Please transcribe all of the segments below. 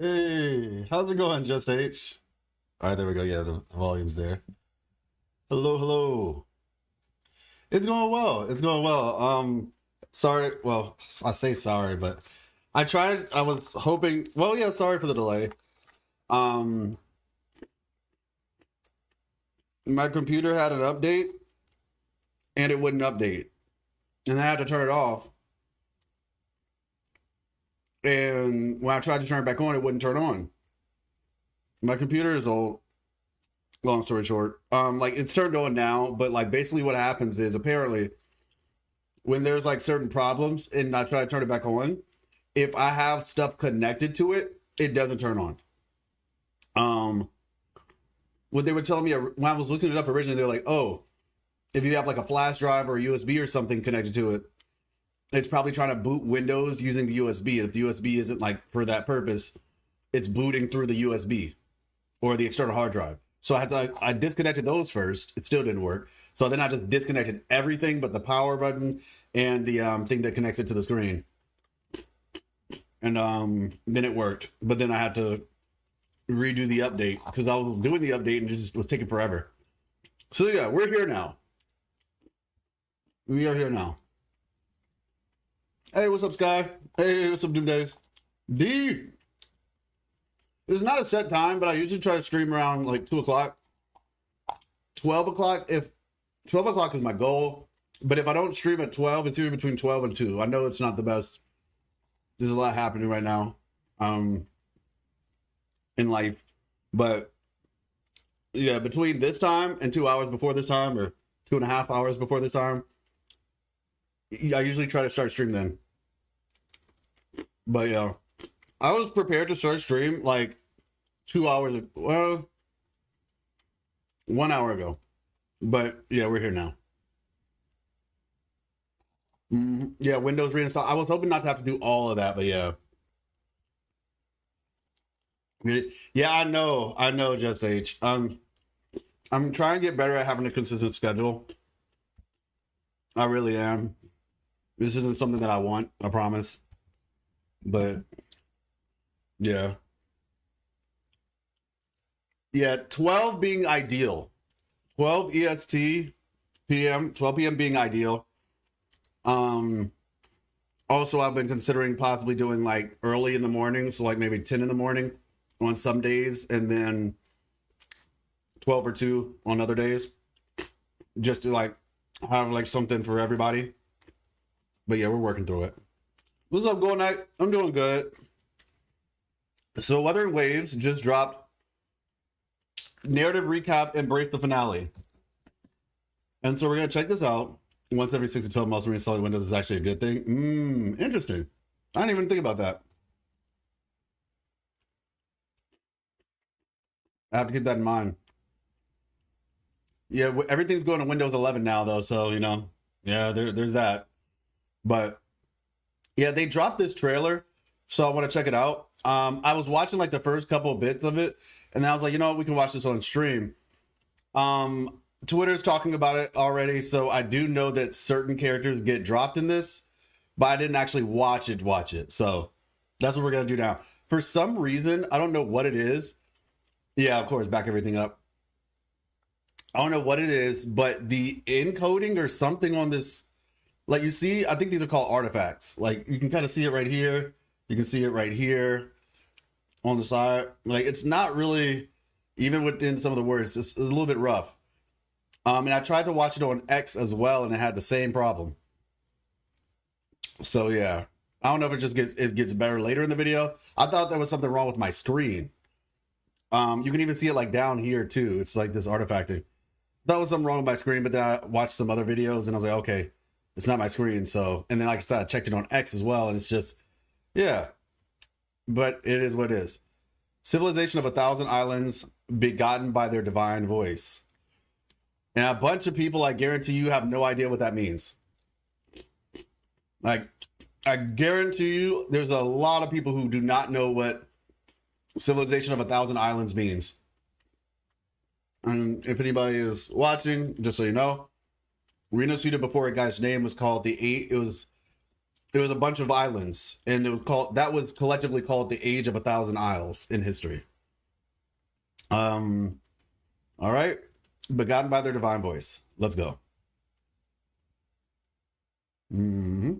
Hey, how's it going, Just H? All right, there we go. Yeah, the volume's there. Hello, hello. It's going well. It's going well. Sorry. Well, I say sorry, but I tried. I was hoping. Well, yeah. Sorry for the delay. Um, my computer had an update and it wouldn't update, and I had to turn it off. And when I tried to turn it back on, it wouldn't turn on. My computer is old. Long story short, like it's turned on now, but like basically what happens is apparently when there's like certain problems and I try to turn it back on, if I have stuff connected to it, it doesn't turn on. Um, what they were telling me when I was looking it up originally, they're like, oh, if you have like a flash drive or a USB or something connected to it, it's probably trying to boot Windows using the USB. And if the USB isn't like for that purpose, it's booting through the USB or the external hard drive. So I disconnected those first. It still didn't work. So then I just disconnected everything but the power button and the thing that connects it to the screen. And then it worked. But then I had to redo the update because I was doing the update and it just was taking forever. So yeah, we're here now. We are here now. Hey, what's up, Sky? Hey, what's up, Doom Days? D. It's not a set time, but I usually try to stream around like 2 o'clock. 12 o'clock, if 12 o'clock is my goal. But if I don't stream at 12, it's either between 12 and 2. I know it's not the best. There's a lot happening right now in life. But yeah, between this time and 2 hours before this time, or 2.5 hours before this time, I usually try to start stream then. But yeah, I was prepared to start stream like 2 hours, well, 1 hour ago. But yeah, we're here now. Yeah, Windows reinstall. I was hoping not to have to do all of that, but yeah. Yeah, I know, Just H. I'm trying to get better at having a consistent schedule. I really am. This isn't something that I want, I promise. But yeah. Yeah, 12 being ideal. 12 EST PM, 12 p.m. being ideal. Um Also I've been considering possibly doing like early in the morning, so like maybe 10 in the morning on some days and then 12 or 2 on other days. Just to like have like something for everybody. But yeah, we're working through it. What's up, Gold Knight? I'm doing good. So Wuthering Waves just dropped narrative recap, embrace the finale. And so we're gonna check this out. Once every 6 to 12 months reinstalling Windows is actually a good thing. Interesting. I didn't even think about that. I have to keep that in mind. Yeah, everything's going to Windows 11 now, though, so, you know, yeah, there's that. But, yeah, they dropped this trailer, so I want to check it out. I was watching, like, the first couple of bits of it, and then I was like, you know what, we can watch this on stream. Twitter's talking about it already, so I do know that certain characters get dropped in this, but I didn't actually watch it. So that's what we're going to do now. For some reason, I don't know what it is. Yeah, of course, back everything up. I don't know what it is, but the encoding or something on this, like you see, I think these are called artifacts. Like you can kind of see it right here. You can see it right here on the side. Like it's not really, even within some of the words, it's a little bit rough. And I tried to watch it on X as well, and it had the same problem. So yeah, I don't know if it gets better later in the video. I thought there was something wrong with my screen. You can even see it like down here too. It's like this artifacting. That was something wrong with my screen, but then I watched some other videos and I was like, okay, it's not my screen. So, and then like I said, I checked it on X as well, and it's just, yeah. But it is what it is. Civilization of 1,000 islands begotten by their divine voice. And a bunch of people, I guarantee you, have no idea what that means. Like, I guarantee you, there's a lot of people who do not know what Civilization of 1,000 Islands means. And if anybody is watching, just so you know, Reno Cedar before a guy's name was called the Eight. It was It was a bunch of islands, and that was collectively called the Age of 1,000 Isles in history. All right, begotten by their divine voice. Let's go. Mm-hmm.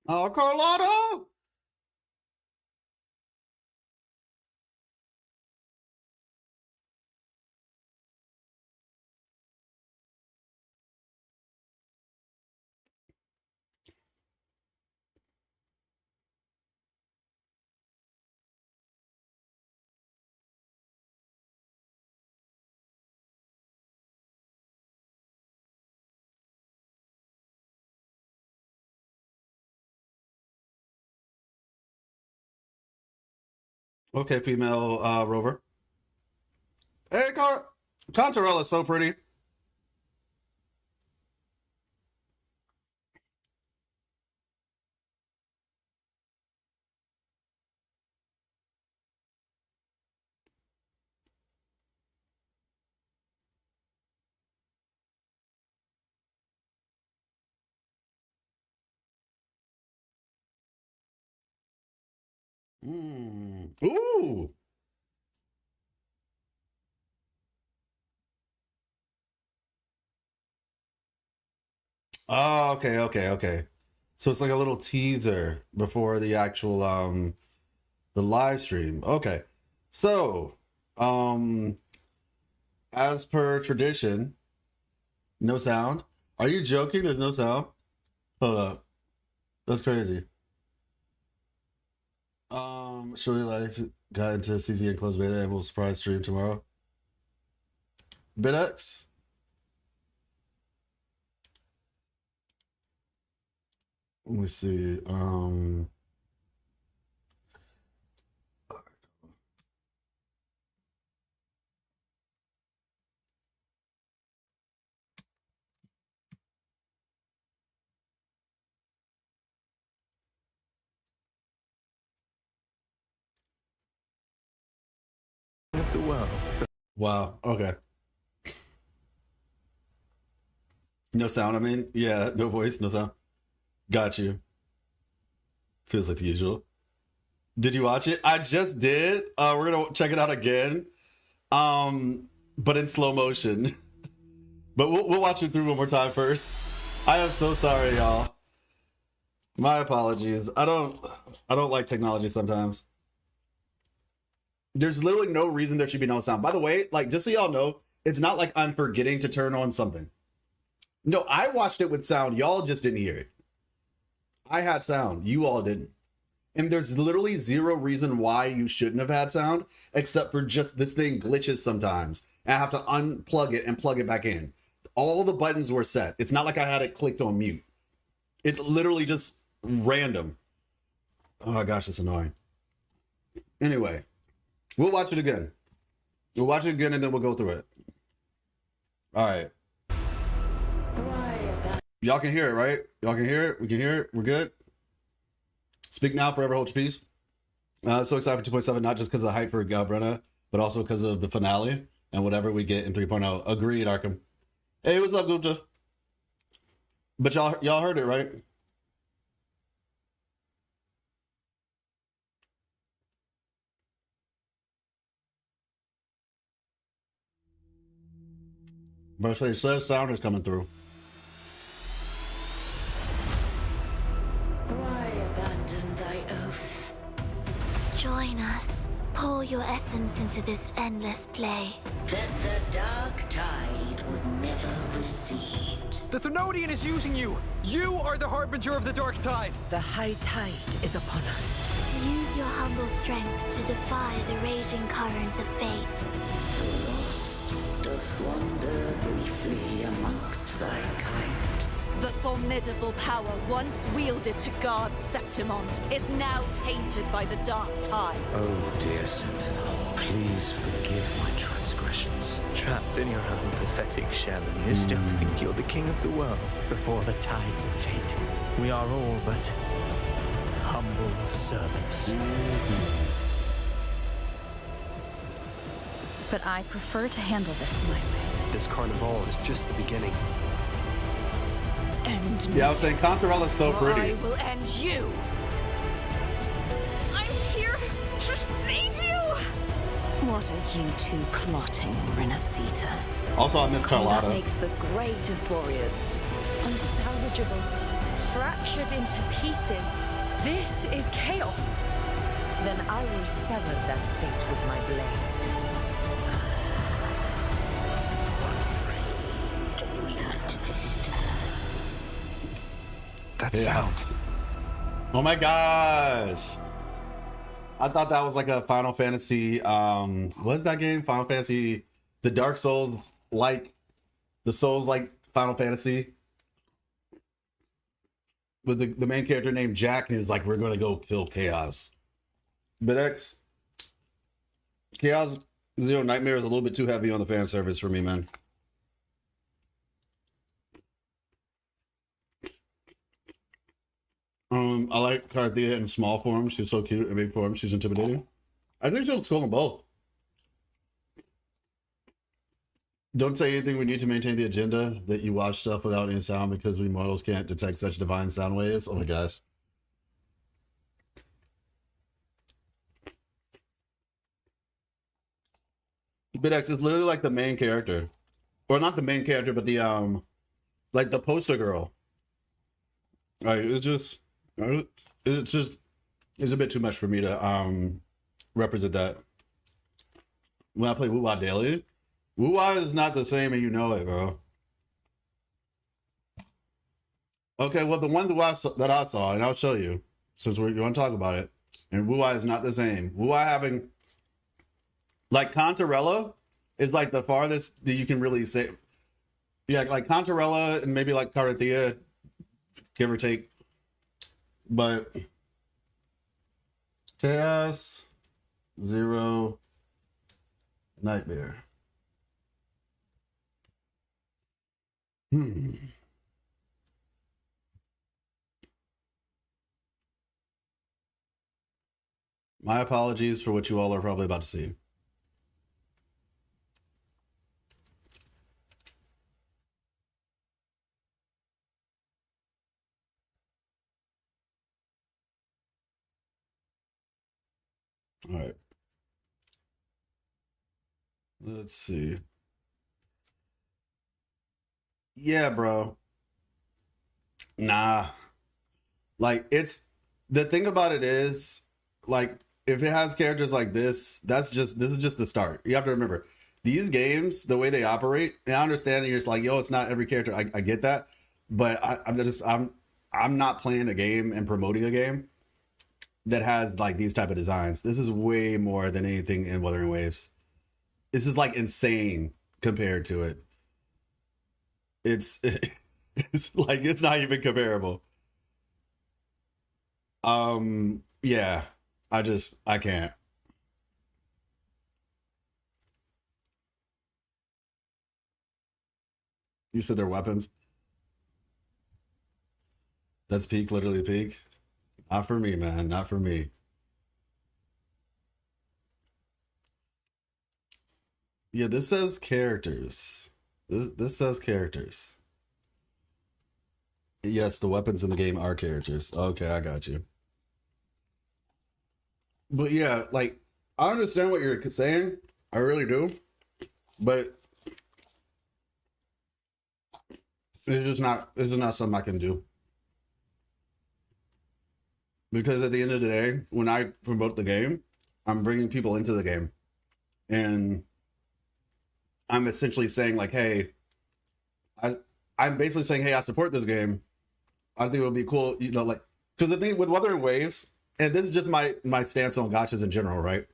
Oh, Carlotta! Okay, female rover. Hey, Contarella is so pretty. Ooh. Oh, okay. So it's like a little teaser before the actual the live stream. Okay. So, um as per tradition, no sound. Are you joking? There's no sound? Hold up. That's crazy. Shorty Life got into CZ and closed beta and will surprise stream tomorrow. BitX? Let me see. Of the world. Wow. Okay. No sound. I mean, yeah, no voice, no sound. Got you. Feels like the usual. Did you watch it? I just did. We're gonna check it out again. But in slow motion. But we'll watch it through one more time first. I am so sorry, y'all. My apologies. I don't like technology sometimes. There's literally no reason there should be no sound. By the way, like, just so y'all know, it's not like I'm forgetting to turn on something. No, I watched it with sound. Y'all just didn't hear it. I had sound. You all didn't. And there's literally zero reason why you shouldn't have had sound, except for just this thing glitches sometimes. And I have to unplug it and plug it back in. All the buttons were set. It's not like I had it clicked on mute. It's literally just random. Oh gosh, it's annoying. Anyway, we'll watch it again. We'll watch it again and then we'll go through it. All right. Y'all can hear it, right? Y'all can hear it? We can hear it? We're good? Speak now, forever hold your peace. So excited for 2.7, not just because of the hype for Brenna, but also because of the finale and whatever we get in 3.0. Agreed, Arkham. Hey, what's up, Gupta? But y'all heard it, right? But it says sound is coming through. Why abandon thy oath? Join us. Pour your essence into this endless play. That the dark tide would never recede. The Thenodian is using you! You are the harbinger of the dark tide! The high tide is upon us. Use your humble strength to defy the raging current of fate. The lost doth wander briefly amongst thy kind. The formidable power once wielded to guard Septimont is now tainted by the dark tide. Oh, dear Sentinel, please forgive my transgression. trapped in your own pathetic shell, and you still think you're the king of the world. Before the tides of fate, we are all but humble servants. But I prefer to handle this my way. This carnival is just the beginning. End me. Yeah, I was saying Contorella's so or I pretty. will end you. I'm here to save you. What are you two plotting, Renacita? Also, I miss That Carlotta. makes the greatest warriors. Unsalvageable. Fractured into pieces. This is chaos. Then I will sever that fate with my blade. That Yes. sound. Oh my gosh. I thought that was like a Final Fantasy, what is that game? Final Fantasy, the Dark Souls, like, the Souls like Final Fantasy. With the main character named Jack, and he was like, we're gonna go kill Chaos. But Chaos Zero Nightmare is a little bit too heavy on the fan service for me, man. I like Carthea in small form. She's so cute. In big form, she's intimidating. I think she looks cool in both. Don't say anything. We need to maintain the agenda that you watch stuff without any sound because we mortals can't detect such divine sound waves. Oh my gosh. Bidex is literally like the main character. Or not the main character, but the like the poster girl. Like it's a bit too much for me to represent that. When I play Wuwa daily, Wuwa is not the same, and you know it, bro. Okay, well, the one that I saw, and I'll show you, since we're going to talk about it, and Wuwa is not the same. Wuwa having, like, Contorella is, like, the farthest that you can really say. Yeah, like, Contorella and maybe, like, Carthea, give or take. But Chaos Zero Nightmare. My apologies for what you all are probably about to see. All right. Let's see. Yeah, bro. Nah. Like, it's the thing about it is, like, if it has characters like this is just the start. You have to remember, these games, the way they operate, and I understand you're just like, yo, it's not every character. I get that, but I'm not playing a game and promoting a game that has like these type of designs. This is way more than anything in Wuthering Waves. This is like insane compared to it. It's like it's not even comparable. Yeah, I can't. You said they're weapons. That's peak, literally peak. Not for me, man. Not for me. Yeah, this says characters. This says characters. Yes, the weapons in the game are characters. Okay, I got you. But yeah, like, I understand what you're saying. I really do. But it's just not something I can do. Because at the end of the day, when I promote the game, I'm bringing people into the game. And I'm essentially saying, like, hey, I'm basically saying, hey, I support this game. I think it would be cool, you know, like, because the thing with Wuthering Waves, and this is just my stance on gachas in general, right?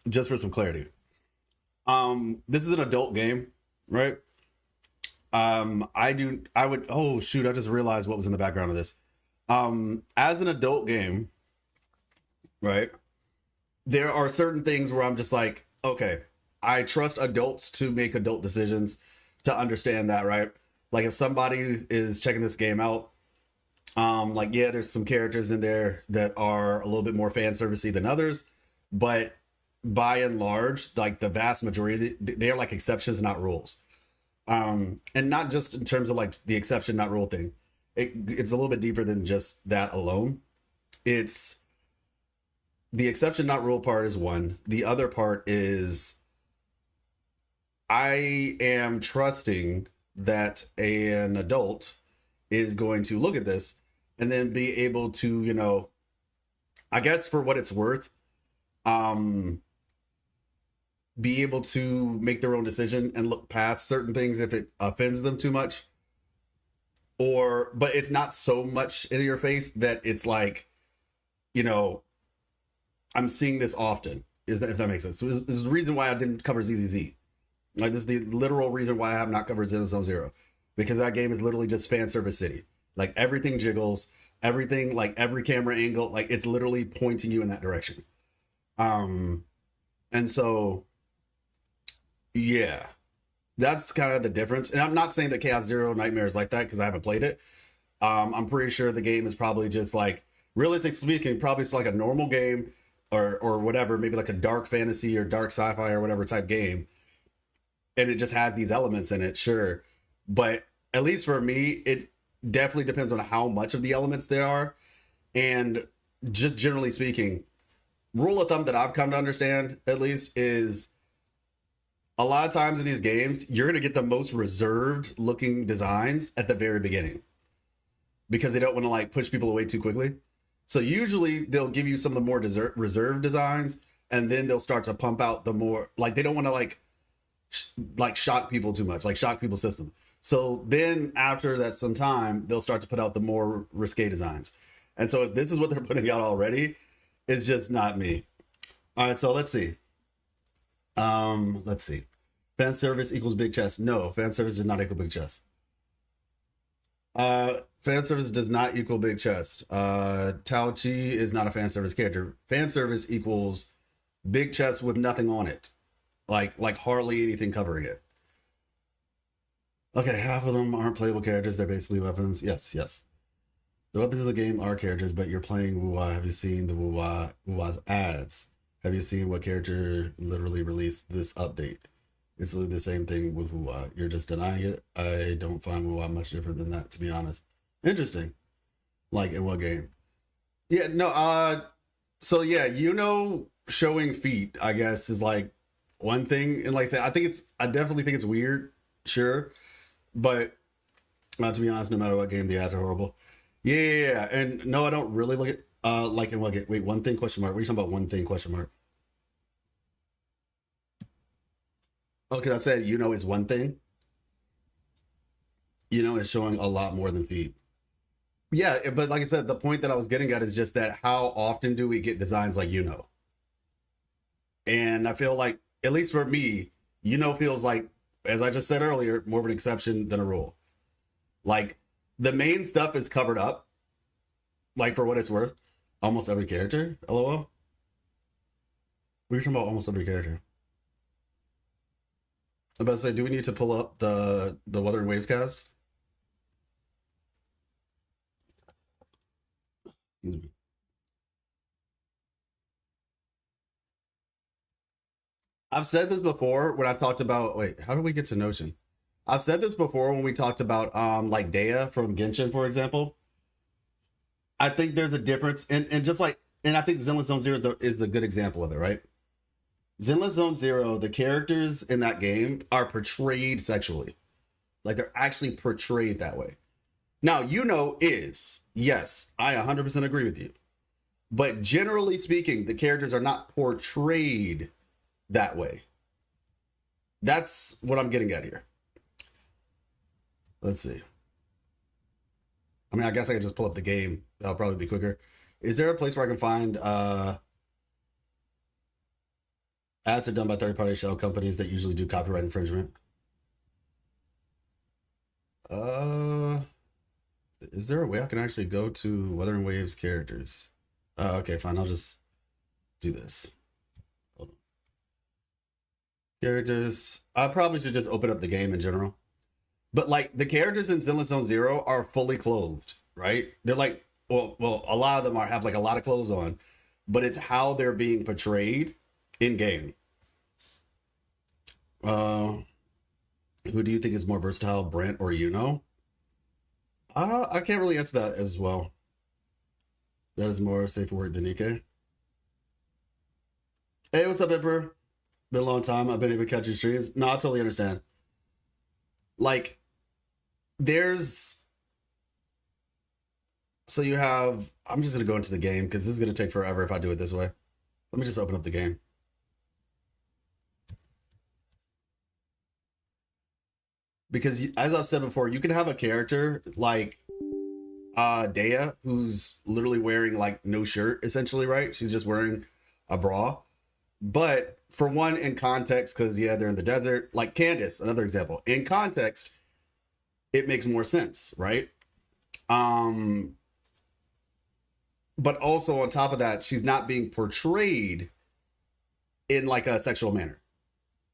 Just for some clarity. This is an adult game, right? Oh shoot, I just realized what was in the background of this. As an adult game, right, there are certain things where I'm just like, okay, I trust adults to make adult decisions to understand that, right? Like if somebody is checking this game out, like yeah, there's some characters in there that are a little bit more fan servicey than others, but by and large, like the vast majority, they are like exceptions, not rules. And not just in terms of like the exception, not rule thing. It's a little bit deeper than just that alone. It's the exception, not rule part is one. The other part is I am trusting that an adult is going to look at this and then be able to, you know, I guess for what it's worth, be able to make their own decision and look past certain things if it offends them too much. But it's not so much in your face that it's like, you know, I'm seeing this often, if that makes sense. So this is the reason why I didn't cover ZZZ. Like, this is the literal reason why I have not covered Zenless Zone Zero. Because that game is literally just fan service city. Like, everything jiggles, everything, like, every camera angle, like, it's literally pointing you in that direction. And so, yeah. That's kind of the difference. And I'm not saying that Chaos Zero Nightmare is like that, because I haven't played it. I'm pretty sure the game is probably just, like, realistically speaking, probably it's like a normal game, or whatever, maybe like a dark fantasy or dark sci-fi or whatever type game, and it just has these elements in it, sure, but at least for me, it definitely depends on how much of the elements there are. And just generally speaking, rule of thumb that I've come to understand, at least, is a lot of times in these games, you're going to get the most reserved looking designs at the very beginning, because they don't want to like push people away too quickly. So usually they'll give you some of the more reserved designs, and then they'll start to pump out the more, like, they don't want to like shock people too much, like shock people's system. So then after that some time, they'll start to put out the more risque designs. And so if this is what they're putting out already, it's just not me. All right, so let's see. Let's see. Fan service equals big chest. No, fan service does not equal big chest. Fan service does not equal big chest. Tao Chi is not a fan service character. Fan service equals big chest with nothing on it. Like hardly anything covering it. Okay, half of them aren't playable characters. They're basically weapons. Yes. The weapons of the game are characters, but you're playing Wuwa. Have you seen the Wuwa's ads? Have you seen what character literally released this update? It's literally the same thing with Wuwa. You're just denying it. I don't find Wuwa much different than that, to be honest. Interesting. Like, in what game? Yeah, no, so yeah, Iuno showing feet, I guess, is like one thing. And like I said, I definitely think it's weird, sure. But to be honest, no matter what game, the ads are horrible. Yeah. And no, I don't really look at like in what game. Wait, one thing question mark. What are you talking about? One thing question mark. Okay, I said Iuno is one thing. Iuno is showing a lot more than feet. Yeah, but like I said, the point that I was getting at is just that how often do we get designs like Iuno? And I feel like, at least for me, Iuno feels like, as I just said earlier, more of an exception than a rule. Like, the main stuff is covered up, like, for what it's worth. Almost every character, LOL. We're talking about almost every character. I'm about to say, do we need to pull up the Wuthering Waves cast? I've said this before when I talked about, wait, how do we get to Notion? I've said this before when we talked about like Dea from Genshin, for example. I think there's a difference, and just like, and I think Zenless Zone Zero is the good example of it, right? Zenless Zone Zero, the characters in that game are portrayed sexually. Like, they're actually portrayed that way. Now, Iuno is, yes, I 100% agree with you. But generally speaking, the characters are not portrayed that way. That's what I'm getting at here. Let's see. I mean, I guess I could just pull up the game. That'll probably be quicker. Is there a place where I can find ads are done by third-party shell companies that usually do copyright infringement? Is there a way I can actually go to Wuthering Waves characters? Okay, fine. I'll just do this. Hold on. Characters. I probably should just open up the game in general. But like the characters in Zenless Zone Zero are fully clothed, right? They're like, well, a lot of them have like a lot of clothes on, but it's how they're being portrayed in game. Who do you think is more versatile, Brent or Iuno? I can't really answer that as well. That is more safe word than Nikkei. Hey, what's up, Emperor? Been a long time. I've been able to catch your streams. No, I totally understand. Like, so you have, I'm just going to go into the game because this is going to take forever if I do it this way. Let me just open up the game. Because as I've said before, you can have a character like Dea, who's literally wearing like no shirt, essentially, right? She's just wearing a bra. But for one, in context, because yeah, they're in the desert, like Candace, another example. In context, it makes more sense, right? But also on top of that, she's not being portrayed in like a sexual manner.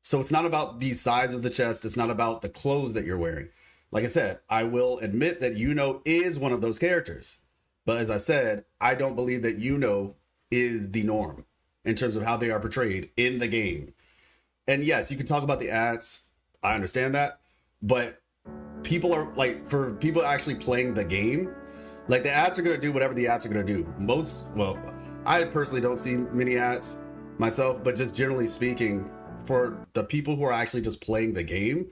So it's not about the size of the chest. It's not about the clothes that you're wearing. Like I said, I will admit that Iuno is one of those characters. But as I said, I don't believe that Iuno is the norm in terms of how they are portrayed in the game. And yes, you can talk about the ads. I understand that. But people are like, for people actually playing the game, like the ads are going to do whatever the ads are going to do. Well, I personally don't see many ads myself, but just generally speaking, for the people who are actually just playing the game,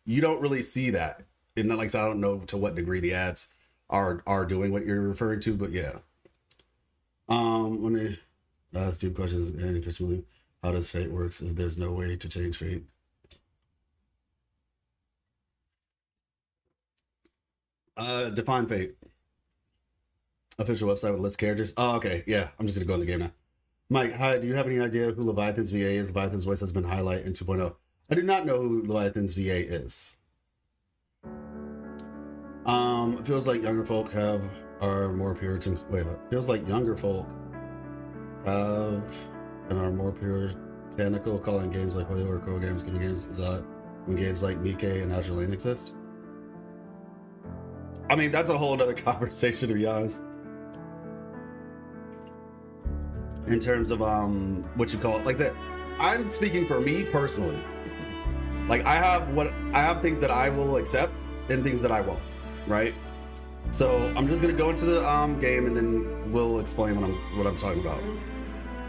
you don't really see that. And like I said, I don't know to what degree the ads are doing what you're referring to, but yeah. When they ask deep questions and Christian, how does fate works? Is there's no way to change fate? Define fate. Official website with list characters. Oh, okay. Yeah, I'm just gonna go in the game now. Mike, hi, do you have any idea who Leviathan's VA is? Leviathan's voice has been highlighted in 2.0. I do not know who Leviathan's VA is. It feels like younger folk are more Puritan. Wait, feels like younger folk have and are more puritanical, calling games like Hoyo or Crow games giving games is odd when games like Mike and Natural Lane exist. I mean, that's a whole other conversation, to be honest. In terms of what you call it, like that, I'm speaking for me personally. Like I have things that I will accept and things that I won't, right? So I'm just gonna go into the game and then we'll explain what I'm talking about.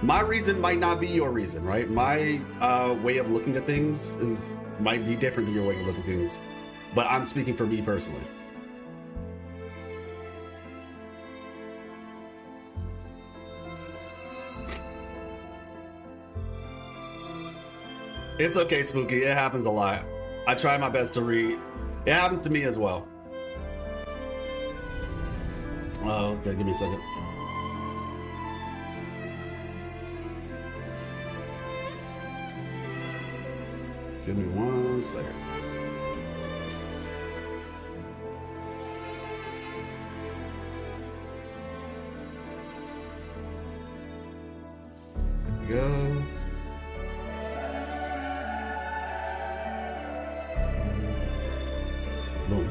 My reason might not be your reason, right? My way of looking at things might be different than your way of looking at things, but I'm speaking for me personally. It's okay, Spooky. It happens a lot. I try my best to read. It happens to me as well. Oh, okay, give me a second. Give me 1 second. There we go. Boom.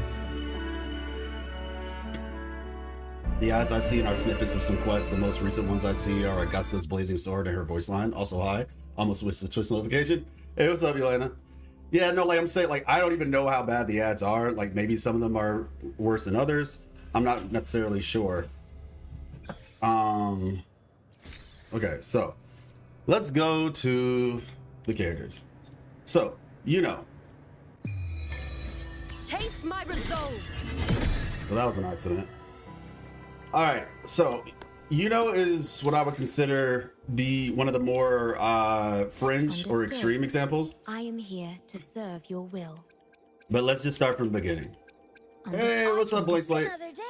The eyes I see in our snippets of some quests, the most recent ones I see are Augusta's blazing sword and her voice line. Also, hi. Almost wish to twist notification. Hey, what's up, Elena? Yeah, no, like I'm saying, like I don't even know how bad the ads are. Like maybe some of them are worse than others. I'm not necessarily sure. Okay, so let's go to the characters. So, Taste my resolve. Well, that was an accident. All right, so Iuno is what I would consider one of the more fringe or extreme examples. I am here to serve your will. But let's just start from the beginning. Hey, what's up, Blake Slate? Another day,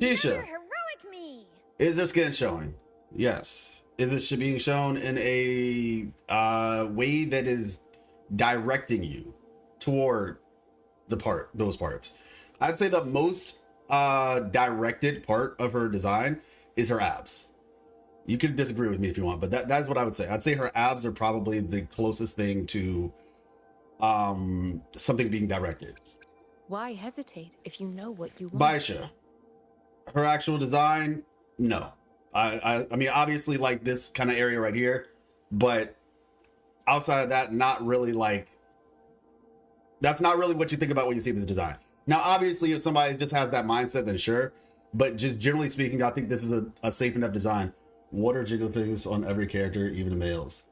Tisha. another heroic me. Is there skin showing? Yes. Is it being shown in a way that is directing you toward those parts? I'd say the most directed part of her design is her abs. You can disagree with me if you want, but that is what I would say. I'd say her abs are probably the closest thing to something being directed. Why hesitate if you know what you want? Baisha, her actual design, no. I mean, obviously, like this kind of area right here, but outside of that, not really like. That's not really what you think about when you see this design. Now, obviously, if somebody just has that mindset, then sure. But just generally speaking, I think this is a safe enough design. What are jiggle physics on every character, even the males?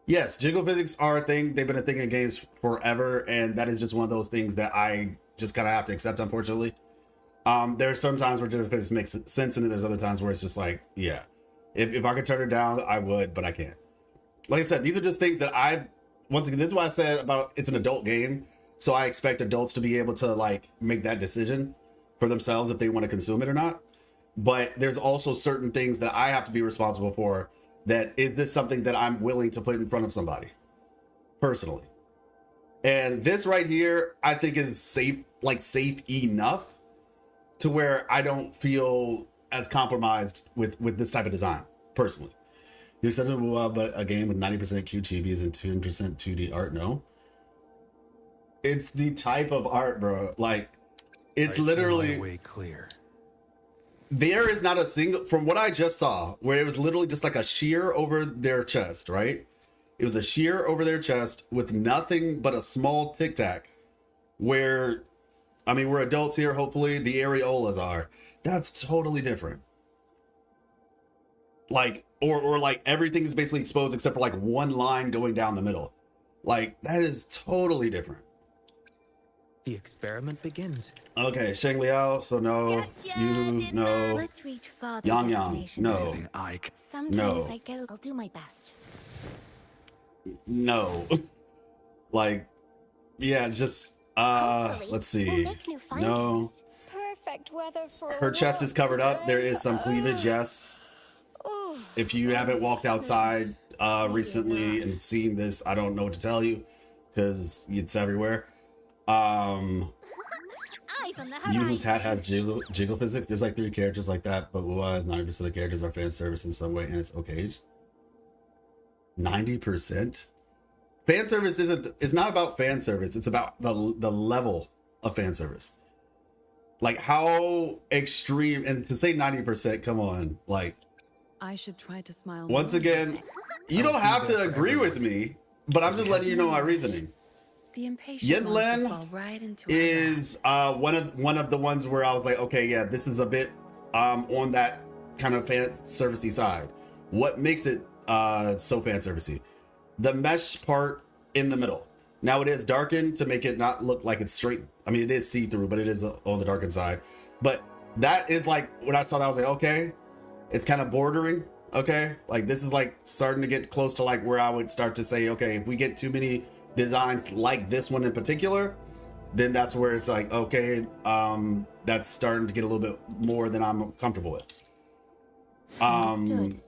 Yes, jiggle physics are a thing. They've been a thing in games forever, and that is just one of those things that I just kind of have to accept, unfortunately. There are some times where jiggle physics makes sense, and then there's other times where it's just like, yeah, if I could turn it down, I would, but I can't. Like I said, these are just things that once again, this is why I said about it's an adult game. So I expect adults to be able to like make that decision for themselves if they want to consume it or not. But there's also certain things that I have to be responsible for. That is this something that I'm willing to put in front of somebody personally? And this right here, I think is safe enough to where I don't feel as compromised with this type of design personally. You're such but a game with 90% QTBs and 2% 2D art, no. It's the type of art, bro. Like, it's literally way clear. There is not a single, from what I just saw, where it was literally just like a sheer over their chest, right? It was a sheer over their chest with nothing but a small tic tac. Where, I mean, we're adults here. Hopefully, the areolas are. That's totally different. Like, or like everything is basically exposed except for like one line going down the middle. Like, that is totally different. The experiment begins. Okay, Sheng Liao, so no. Gotcha, You, no. Let's reach farther. Yang Yang, no. Sometimes No. I get. I'll do my best. No. Like, yeah, it's just, Hopefully, let's we'll see. make new No. findings. Perfect weather for Her chest is covered up. There is some cleavage, yes. If you haven't walked outside recently and seen this, I don't know what to tell you because it's everywhere. Eyes on the You whose hat horizon. has jiggle physics. There's like 3 characters like that, but 90% of characters are fan service in some way, and it's okay. 90%. Fan service it's not about fan service. It's about the level of fan service. Like how extreme, and to say 90%, come on, like. I should try to smile. Once again, you don't have to agree with me, but I'm just letting you know my reasoning. The impatient Yin ones Len will fall right into our is one of the ones where I was like, okay, yeah, this is a bit on that kind of fan servicey side. What makes it so fan servicey? The mesh part in the middle. Now it is darkened to make it not look like it's straight. I mean, it is see-through, but it is on the darkened side. But that is like, when I saw that, I was like, okay, it's kind of bordering. Okay, like this is like starting to get close to like where I would start to say, okay, if we get too many designs like this one in particular, then that's where it's like, okay, that's starting to get a little bit more than I'm comfortable with. Understood.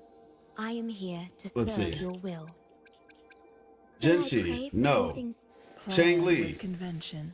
I am here to let's serve see. your will. Genshi, no. Chang Li, convention.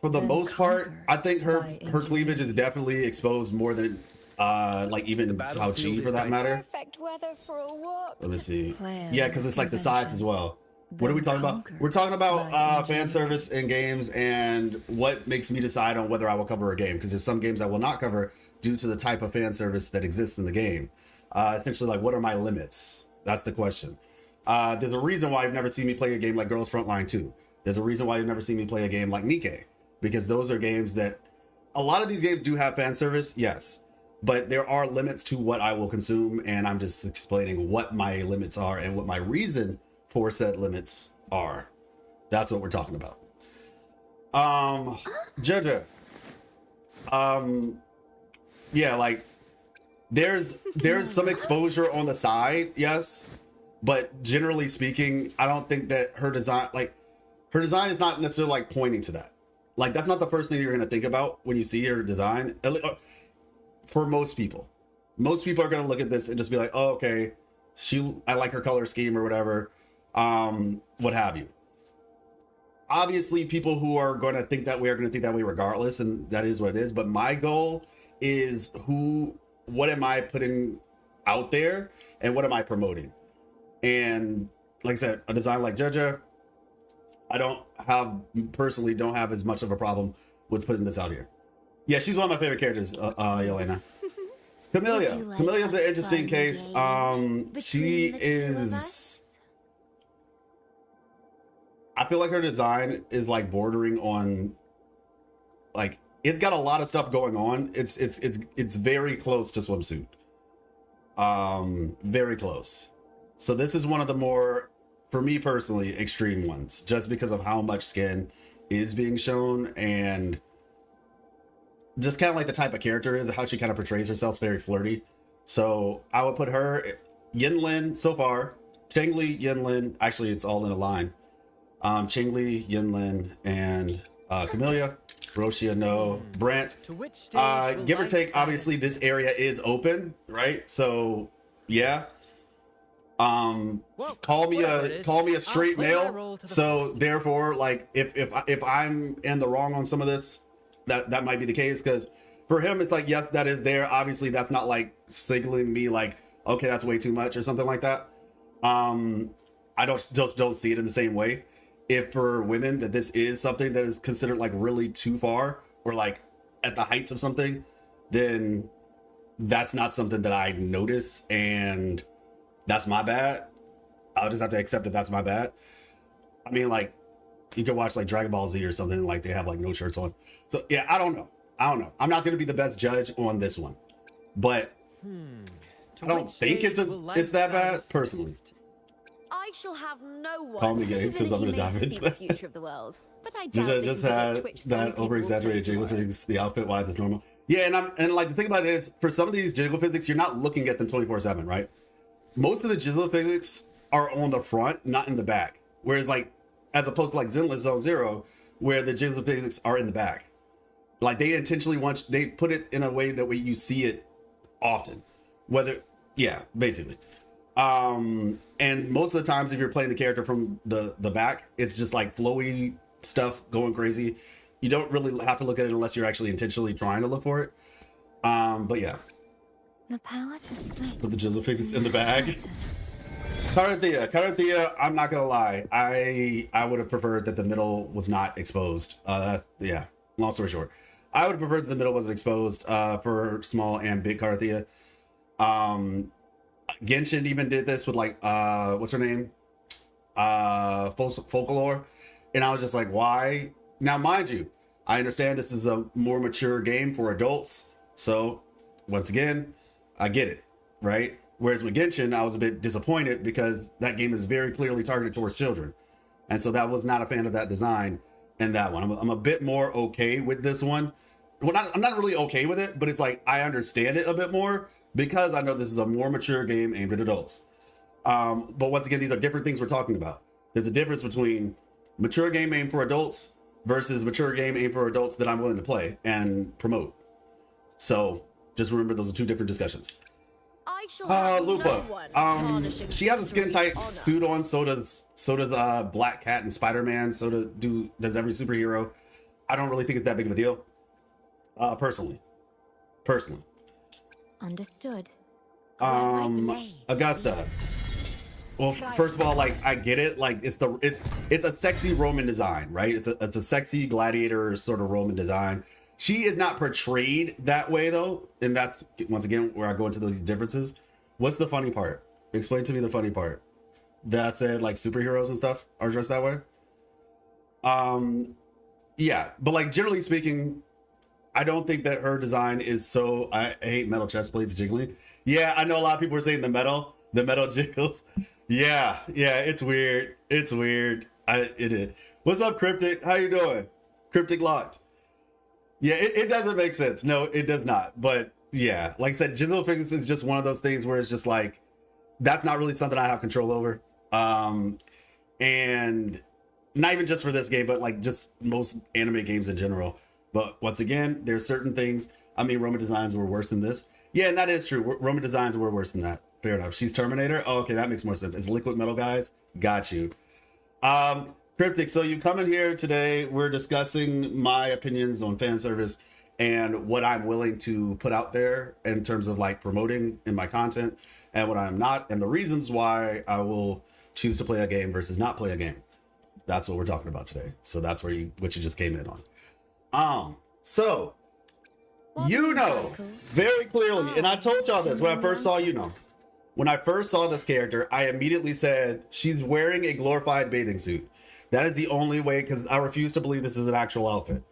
for the Then most part, conquer I think her by cleavage is definitely exposed more than like even Tao Chi for that matter. Perfect weather for a walk. Let me see. Plan Yeah, because it's like the sides as well. What are we talking about? We're talking about fan service in games and what makes me decide on whether I will cover a game. Because there's some games I will not cover due to the type of fan service that exists in the game. Essentially, like, what are my limits? That's the question. There's a reason why you've never seen me play a game like Girls Frontline 2. There's a reason why you've never seen me play a game like Nikke. Because those are games that... A lot of these games do have fan service, yes. But there are limits to what I will consume. And I'm just explaining what my limits are and what my reason for said limits are. That's what we're talking about. Jojo. Yeah, like there's some exposure on the side, yes. But generally speaking, I don't think that her design is not necessarily like pointing to that. Like that's not the first thing you're gonna think about when you see her design. For most people are gonna look at this and just be like, oh, okay, I like her color scheme or whatever. What have you. Obviously, people who are going to think that way are going to think that way regardless, and that is what it is. But my goal is what am I putting out there and what am I promoting? And like I said, a design like Jojo, I don't have as much of a problem with putting this out here. Yeah, she's one of my favorite characters, Yelena. Camellia. Like Camelia's an interesting fun case. game She between the two of is. us? I feel like her design is like bordering on, like, it's got a lot of stuff going on. It's very close to swimsuit. Very close. So this is one of the more, for me personally, extreme ones, just because of how much skin is being shown and just kind of like the type of character is, how she kind of portrays herself, very flirty. So I would put her, Yinlin so far, Chengli, Yinlin, actually it's all in a line. Chengli, Yinlin, and Camellia. Roshia, no. Brant. To which stage will Give or life take, guide obviously us? this area is open, right? So yeah. Well, Call me whatever it is, a straight I'll play my male. role to the So fullest. therefore, like if I'm in the wrong on some of this, that might be the case, because for him it's like, yes, that is there. Obviously that's not like signaling me like, okay, that's way too much or something like that. I don't see it in the same way. If for women that this is something that is considered like really too far or like at the heights of something, then that's not something that I notice, and that's my bad. I'll just have to accept that that's my bad. I mean, like, you could watch like Dragon Ball Z or something, like they have like no shirts on. So yeah, I don't know. I'm not going to be the best judge on this one, but To I don't which think stage will life it's that guide bad us personally. most? I shall have no one. Call me gay because I'm Divinity gonna may dive foresee the into future of the world, but I doubt Just they can had predict which sun that people over will exaggerated play jiggle tomorrow. physics, the outfit wise is normal. Yeah, and like the thing about it is, for some of these jiggle physics, you're not looking at them 24/7, right? Most of the jiggle physics are on the front, not in the back. Whereas like, as opposed to like Zenless Zone Zero, where the jiggle physics are in the back. Like they intentionally they put it in a way that way you see it often. Yeah, basically. And most of the times if you're playing the character from the back, it's just like flowy stuff going crazy. You don't really have to look at it unless you're actually intentionally trying to look for it. But yeah, The power to split. put the jizzle fix in the bag. Carathea, I'm not gonna lie, I would have preferred that the middle was not exposed. Yeah, long story short, I would have preferred that the middle wasn't exposed for small and big Carathea. Genshin even did this with like what's her name, Folklore, and I was just like, why? Now mind you, I understand this is a more mature game for adults, so once again I get it, right? Whereas with Genshin I was a bit disappointed because that game is very clearly targeted towards children, and so that was not a fan of that design in that one. I'm a bit more okay with this one. Well, I'm not really okay with it, but it's like I understand it a bit more because I know this is a more mature game aimed at adults. But once again, these are different things we're talking about. There's a difference between mature game aimed for adults versus mature game aimed for adults that I'm willing to play and promote. So just remember, those are two different discussions. I shall have Lupa. no one tarnishing She has a skin tight history's suit on. So does Black Cat and Spider-Man. So does every superhero. I don't really think it's that big of a deal. Personally. Understood. Augusta. Well, first of all, like I get it. Like it's a sexy Roman design, right? It's a sexy gladiator sort of Roman design. She is not portrayed that way though, and that's once again where I go into those differences. What's the funny part? Explain to me the funny part. That said, like superheroes and stuff are dressed that way. Yeah, but like generally speaking, I don't think that her design is so. I hate metal chest plates jiggling. Yeah, I know a lot of people are saying the metal jiggles. Yeah, it's weird. It is. What's up, Cryptic? How you doing? Cryptic locked. Yeah, it doesn't make sense. No, it does not. But yeah, like I said, jizzle physics is just one of those things where it's just like, that's not really something I have control over. And not even just for this game, but like just most anime games in general. But once again, there's certain things. I mean, Roman designs were worse than this. Yeah, and that is true. Roman designs were worse than that. Fair enough. She's Terminator. Oh, okay, that makes more sense. It's liquid metal guys. Got you. Cryptic, so you come in here today. We're discussing my opinions on fan service and what I'm willing to put out there in terms of like promoting in my content and what I'm not, and the reasons why I will choose to play a game versus not play a game. That's what we're talking about today. So that's what you just came in on. So Iuno, very clearly, and I told y'all this when I first saw Iuno. When I first saw this character, I immediately said she's wearing a glorified bathing suit. That is the only way, because I refuse to believe this is an actual outfit.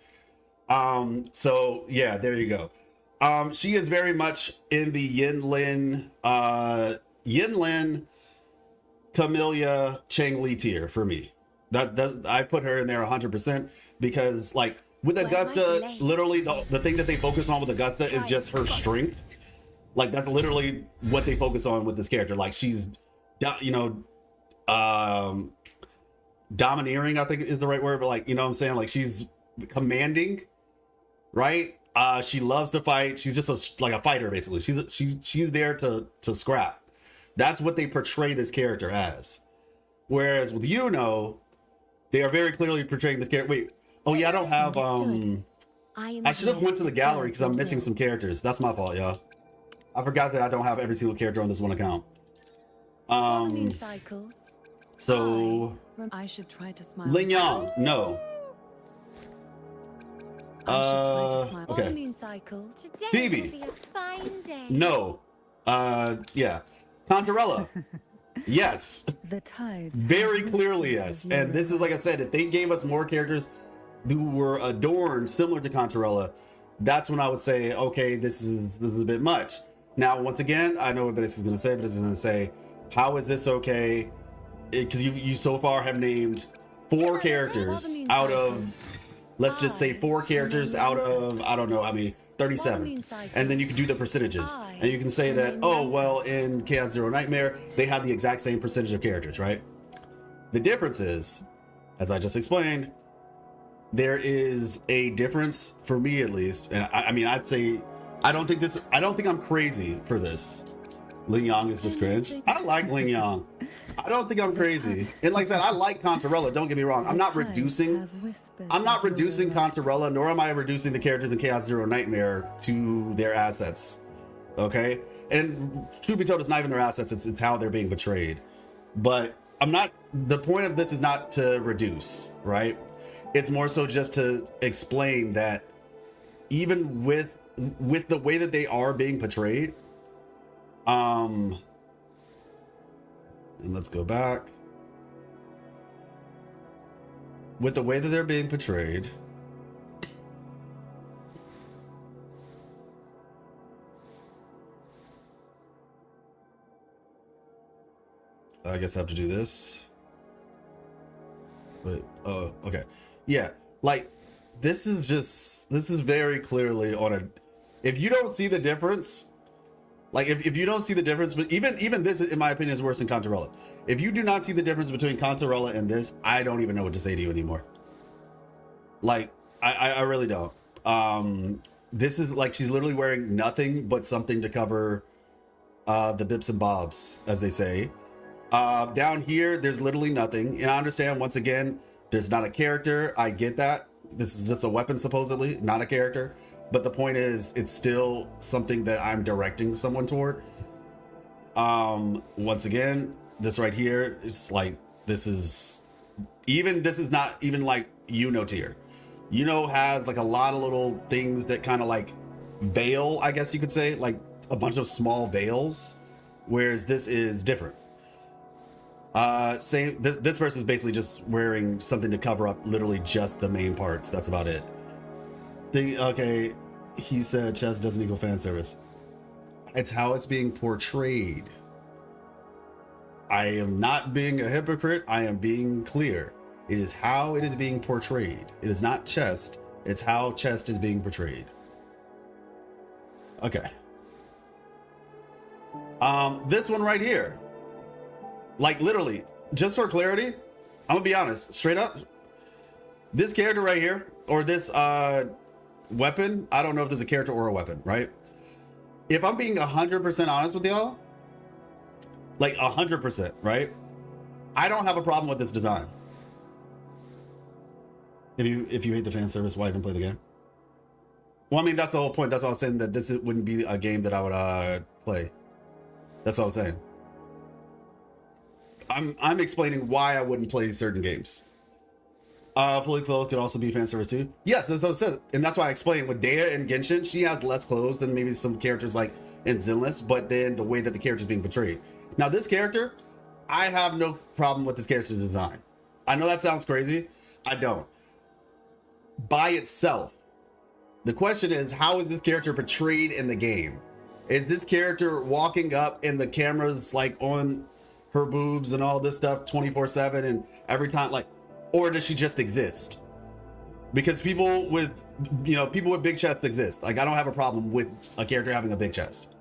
So yeah, there you go. She is very much in the Yinlin, Camellia, Changli tier for me. That I put her in there 100% because, like, with Augusta, literally the thing that they focus on with Augusta is just her strength. Like, that's literally what they focus on with this character. Like, she's, you know, domineering, I think is the right word, but, like, you know what I'm saying? Like, she's commanding, right? She loves to fight. She's just like a fighter, basically. She's there to scrap. That's what they portray this character as. Whereas with Iuno, they are very clearly portraying this character. Wait, oh yeah, I don't have I should have went to the gallery because I'm missing some characters. That's my fault, y'all. I forgot that I don't have every single character on this one account. So I should try to smile. Ling Yang, no. Okay. Phoebe, no. Yeah. Contarella, yes. The tides. Very clearly, yes. And this is, like I said, if they gave us more characters who were adorned similar to Contarella, that's when I would say, okay, this is a bit much. Now, once again, I know what this is going to say, but it's going to say, how is this okay? Because you so far have named 4 characters out of, let's just say 4 characters out of, I don't know, I mean, 37. And then you can do the percentages. And you can say that, oh, well, in Chaos Zero Nightmare, they have the exact same percentage of characters, right? The difference is, as I just explained, there is a difference for me at least. And I mean, I'd say, I don't think I'm crazy for this. Ling Yang is just cringe. I like Ling Yang. I don't think I'm crazy. And like I said, I like Contarella, don't get me wrong. I'm not reducing Contarella, nor am I reducing the characters in Chaos Zero Nightmare to their assets. Okay? And truth be told, it's not even their assets, it's how they're being betrayed. But the point of this is not to reduce, right? It's more so just to explain that even with the way that they are being portrayed, and let's go back. With the way that they're being portrayed, I guess I have to do this. But oh, okay. Yeah, like this is very clearly on a, if you don't see the difference, like if you don't see the difference, but even this, in my opinion, is worse than Contarella. If you do not see the difference between Contarella and this, I don't even know what to say to you anymore. Like, I really don't. This is like, she's literally wearing nothing but something to cover the bips and bobs, as they say. Down here, there's literally nothing. And I understand, once again, there's not a character. I get that. This is just a weapon, supposedly, not a character. But the point is, it's still something that I'm directing someone toward. Once again, this right here is like, this is not even like Iuno tier. Iuno has like a lot of little things that kind of like veil, I guess you could say, like a bunch of small veils, whereas this is different. This person is basically just wearing something to cover up literally just the main parts. That's about it. Okay, he said chess doesn't equal fan service. It's how it's being portrayed. I am not being a hypocrite. I am being clear. It is how it is being portrayed. It is not chest. It's how chest is being portrayed. Okay. This one right here. Like, literally, just for clarity, I'm gonna be honest, straight up. This character right here, or this weapon, I don't know if there's a character or a weapon, right? If I'm being 100% honest with y'all, like 100%, right? I don't have a problem with this design. If you hate the fan service, why even play the game? Well, I mean, that's the whole point. That's why I was saying that this wouldn't be a game that I would play. That's what I was saying. I'm explaining why I wouldn't play certain games. Fully clothed could also be fan service too. Yes, that's what I said, and that's why I explained with Dea and Genshin, she has less clothes than maybe some characters like in Zenless, but then the way that the character is being portrayed. Now this character, I have no problem with this character's design. I know that sounds crazy. I don't. By itself, the question is, how is this character portrayed in the game? Is this character walking up and the camera's like on her boobs and all this stuff 24/7 and every time, like, or does she just exist? Because people with big chests exist. Like, I don't have a problem with a character having a big chest.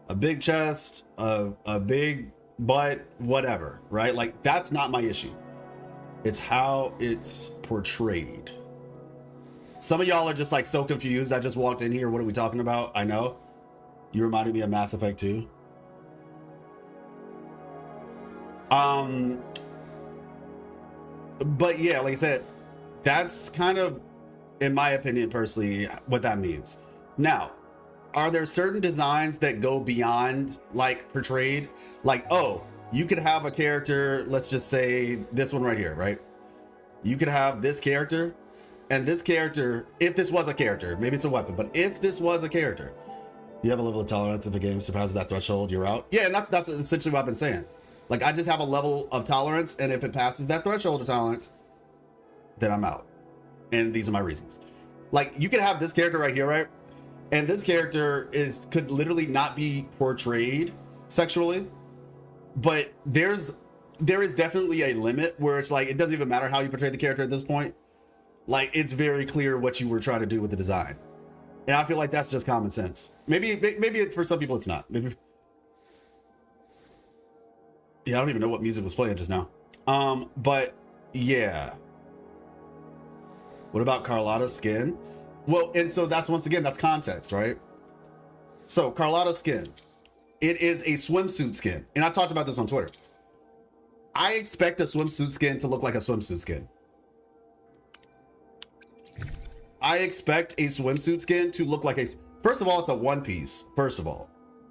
A big chest, a big butt, whatever, right? Like, that's not my issue. It's how it's portrayed. Some of y'all are just like so confused. I just walked in here. What are we talking about? I know. You reminded me of Mass Effect 2. But yeah, like I said, that's kind of, in my opinion, personally, what that means. Now, are there certain designs that go beyond like portrayed? Like, oh, you could have a character, let's just say this one right here, right? You could have this character, and this character, if this was a character, maybe it's a weapon, but if this was a character, you have a level of tolerance. If a game surpasses that threshold, you're out. Yeah, and that's essentially what I've been saying. Like, I just have a level of tolerance, and if it passes that threshold of tolerance, then I'm out. And these are my reasons. Like, you could have this character right here, right? And this character could literally not be portrayed sexually, but there is definitely a limit where it's like, it doesn't even matter how you portray the character at this point. Like, it's very clear what you were trying to do with the design. And I feel like that's just common sense. Maybe for some people it's not. Maybe. Yeah, I don't even know what music was playing just now. But yeah. What about Carlotta's skin? Well, and so that's, once again, that's context, right? So Carlotta's skin, it is a swimsuit skin. And I talked about this on Twitter. I expect a swimsuit skin to look like a swimsuit skin. I expect a swimsuit skin to look like first of all, it's a one piece. First of all,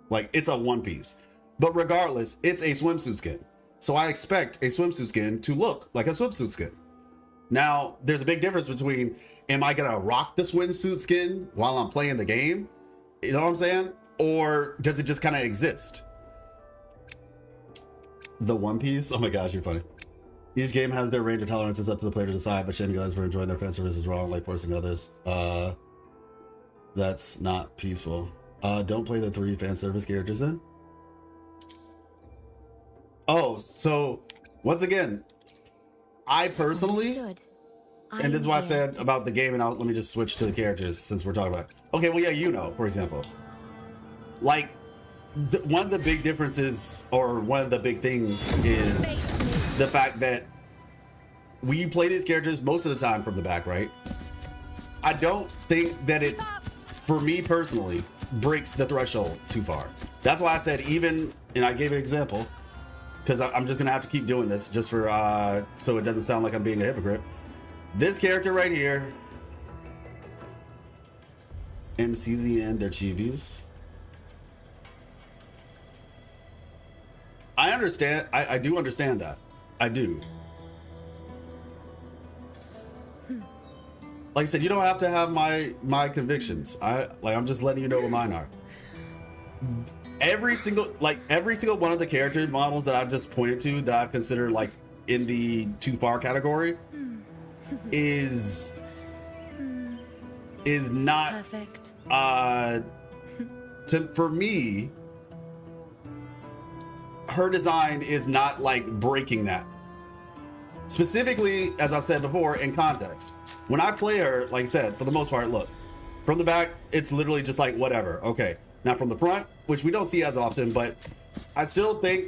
like, it's a one piece, but regardless, it's a swimsuit skin. So I expect a swimsuit skin to look like a swimsuit skin. Now, there's a big difference between, am I gonna rock the swimsuit skin while I'm playing the game? You know what I'm saying? Or does it just kind of exist? The One Piece? Oh my gosh, you're funny. Each game has their range of tolerance. It's up to the player to decide, but shaming others for enjoying their fan service is wrong, like forcing others. That's not peaceful. Don't play the 3 fan service characters then. Oh, so once again, I personally, and this is what I said about the game, and let me just switch to the characters since we're talking about it. Okay, well, yeah, Iuno, for example. Like, one of the big differences, or one of the big things, is the fact that we play these characters most of the time from the back, right? I don't think that it, for me personally, breaks the threshold too far. That's why I said even, and I gave an example, because I'm just gonna have to keep doing this just for so it doesn't sound like I'm being a hypocrite. This character right here, MCZN, they're chibis. I understand. I do understand that. I do. Like I said, you don't have to have my convictions. I'm just letting you know what mine are. Every single one of the character models that I've just pointed to that I consider like in the too far category is not perfect. For me, her design is not like breaking that. Specifically, as I've said before, in context, when I play her, like I said, for the most part, look, from the back, it's literally just like whatever. Okay, now from the front, which we don't see as often, but I still think,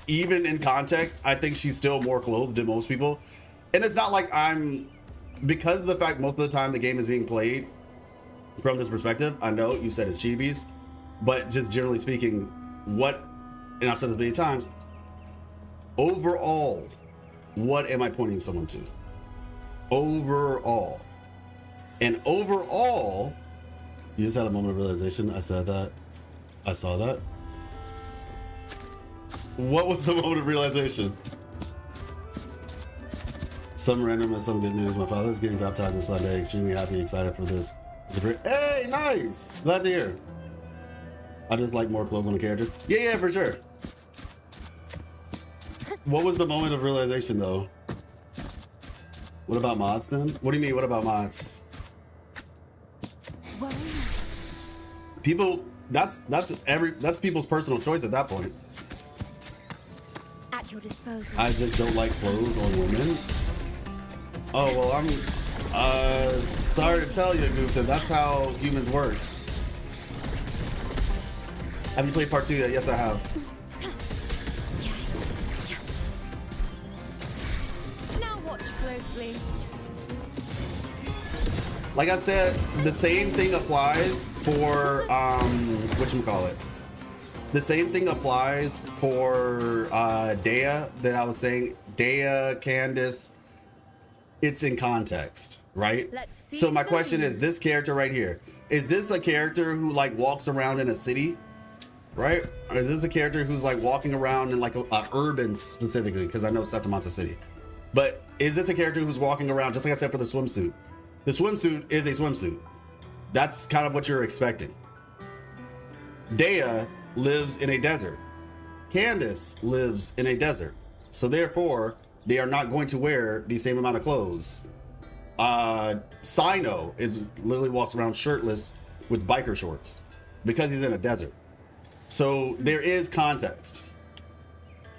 even in context, I think she's still more clothed than most people. And it's not like because of the fact most of the time the game is being played from this perspective. I know you said it's chibis, but just generally speaking, and I've said this many times, overall, what am I pointing someone to? Overall. And overall, you just had a moment of realization. I said that. I saw that. What was the moment of realization? Some random and some good news. My father is getting baptized on Sunday. Extremely happy and excited for this. It's a great. Hey, nice. Glad to hear. I just like more clothes on the characters. Yeah, for sure. What was the moment of realization though? What about mods then? What do you mean? What about mods? Why not? People. That's people's personal choice at that point. At your disposal. I just don't like clothes on women. Oh well, I'm sorry to tell you, Gupta, that's how humans work. Have you played part 2 yet? Yes, I have. Now watch closely. Like I said, the same thing applies for whatchamacallit. The same thing applies for Dea that I was saying. Dea, Candace. It's in context, right? So my question is, this character right here, is this a character who like walks around in a city, right? Or is this a character who's like walking around in like a urban specifically? Because I know Septimon's a city, but is this a character who's walking around, just like I said for the swimsuit? The swimsuit is a swimsuit. That's kind of what you're expecting. Dea lives in a desert. Candace lives in a desert. So therefore, they are not going to wear the same amount of clothes. Sino literally walks around shirtless with biker shorts because he's in a desert. So there is context.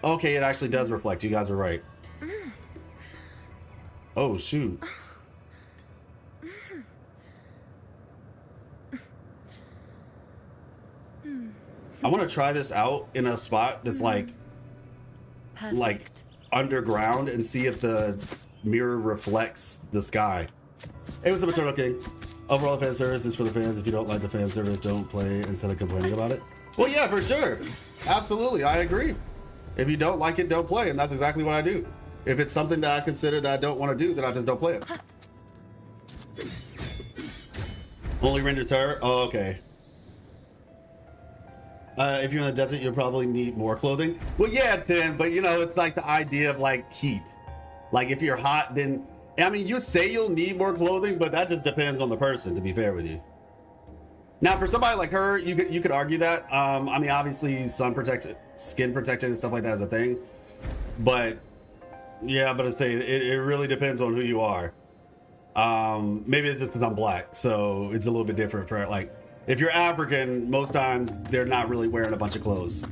Okay, it actually does reflect. You guys are right. Oh, shoot. I want to try this out in a spot that's like underground and see if the mirror reflects the sky. Hey, what's up, Eternal King? Overall, the fan service is for the fans. If you don't like the fan service, don't play instead of complaining about it. Well, yeah, for sure. Absolutely, I agree. If you don't like it, don't play, and that's exactly what I do. If it's something that I consider that I don't want to do, then I just don't play it. Only renders her? Oh, okay. If you're in the desert, you'll probably need more clothing. Well, yeah, Tim, but you know, it's like the idea of like heat. Like if you're hot, then, I mean, you say you'll need more clothing, but that just depends on the person, to be fair with you. Now, for somebody like her, you could argue that. I mean, obviously, sun protected, skin protected, and stuff like that is a thing. But yeah, I'm gonna say it really depends on who you are. Maybe it's just because I'm black, so it's a little bit different for like. If you're African, most times they're not really wearing a bunch of clothes.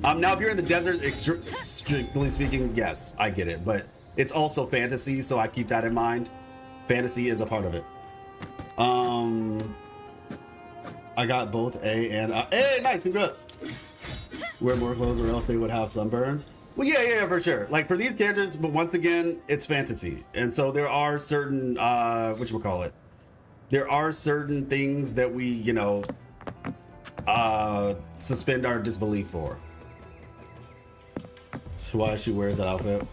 Now, if you're in the desert, strictly speaking, yes, I get it. But it's also fantasy, so I keep that in mind. Fantasy is a part of it. I got both A and hey, nice, congrats. Wear more clothes or else they would have sunburns. Well, yeah, for sure. Like for these characters, but once again, it's fantasy. And so there are certain, whatchamacallit? There are certain things that we, you know, suspend our disbelief for. That's why she wears that outfit.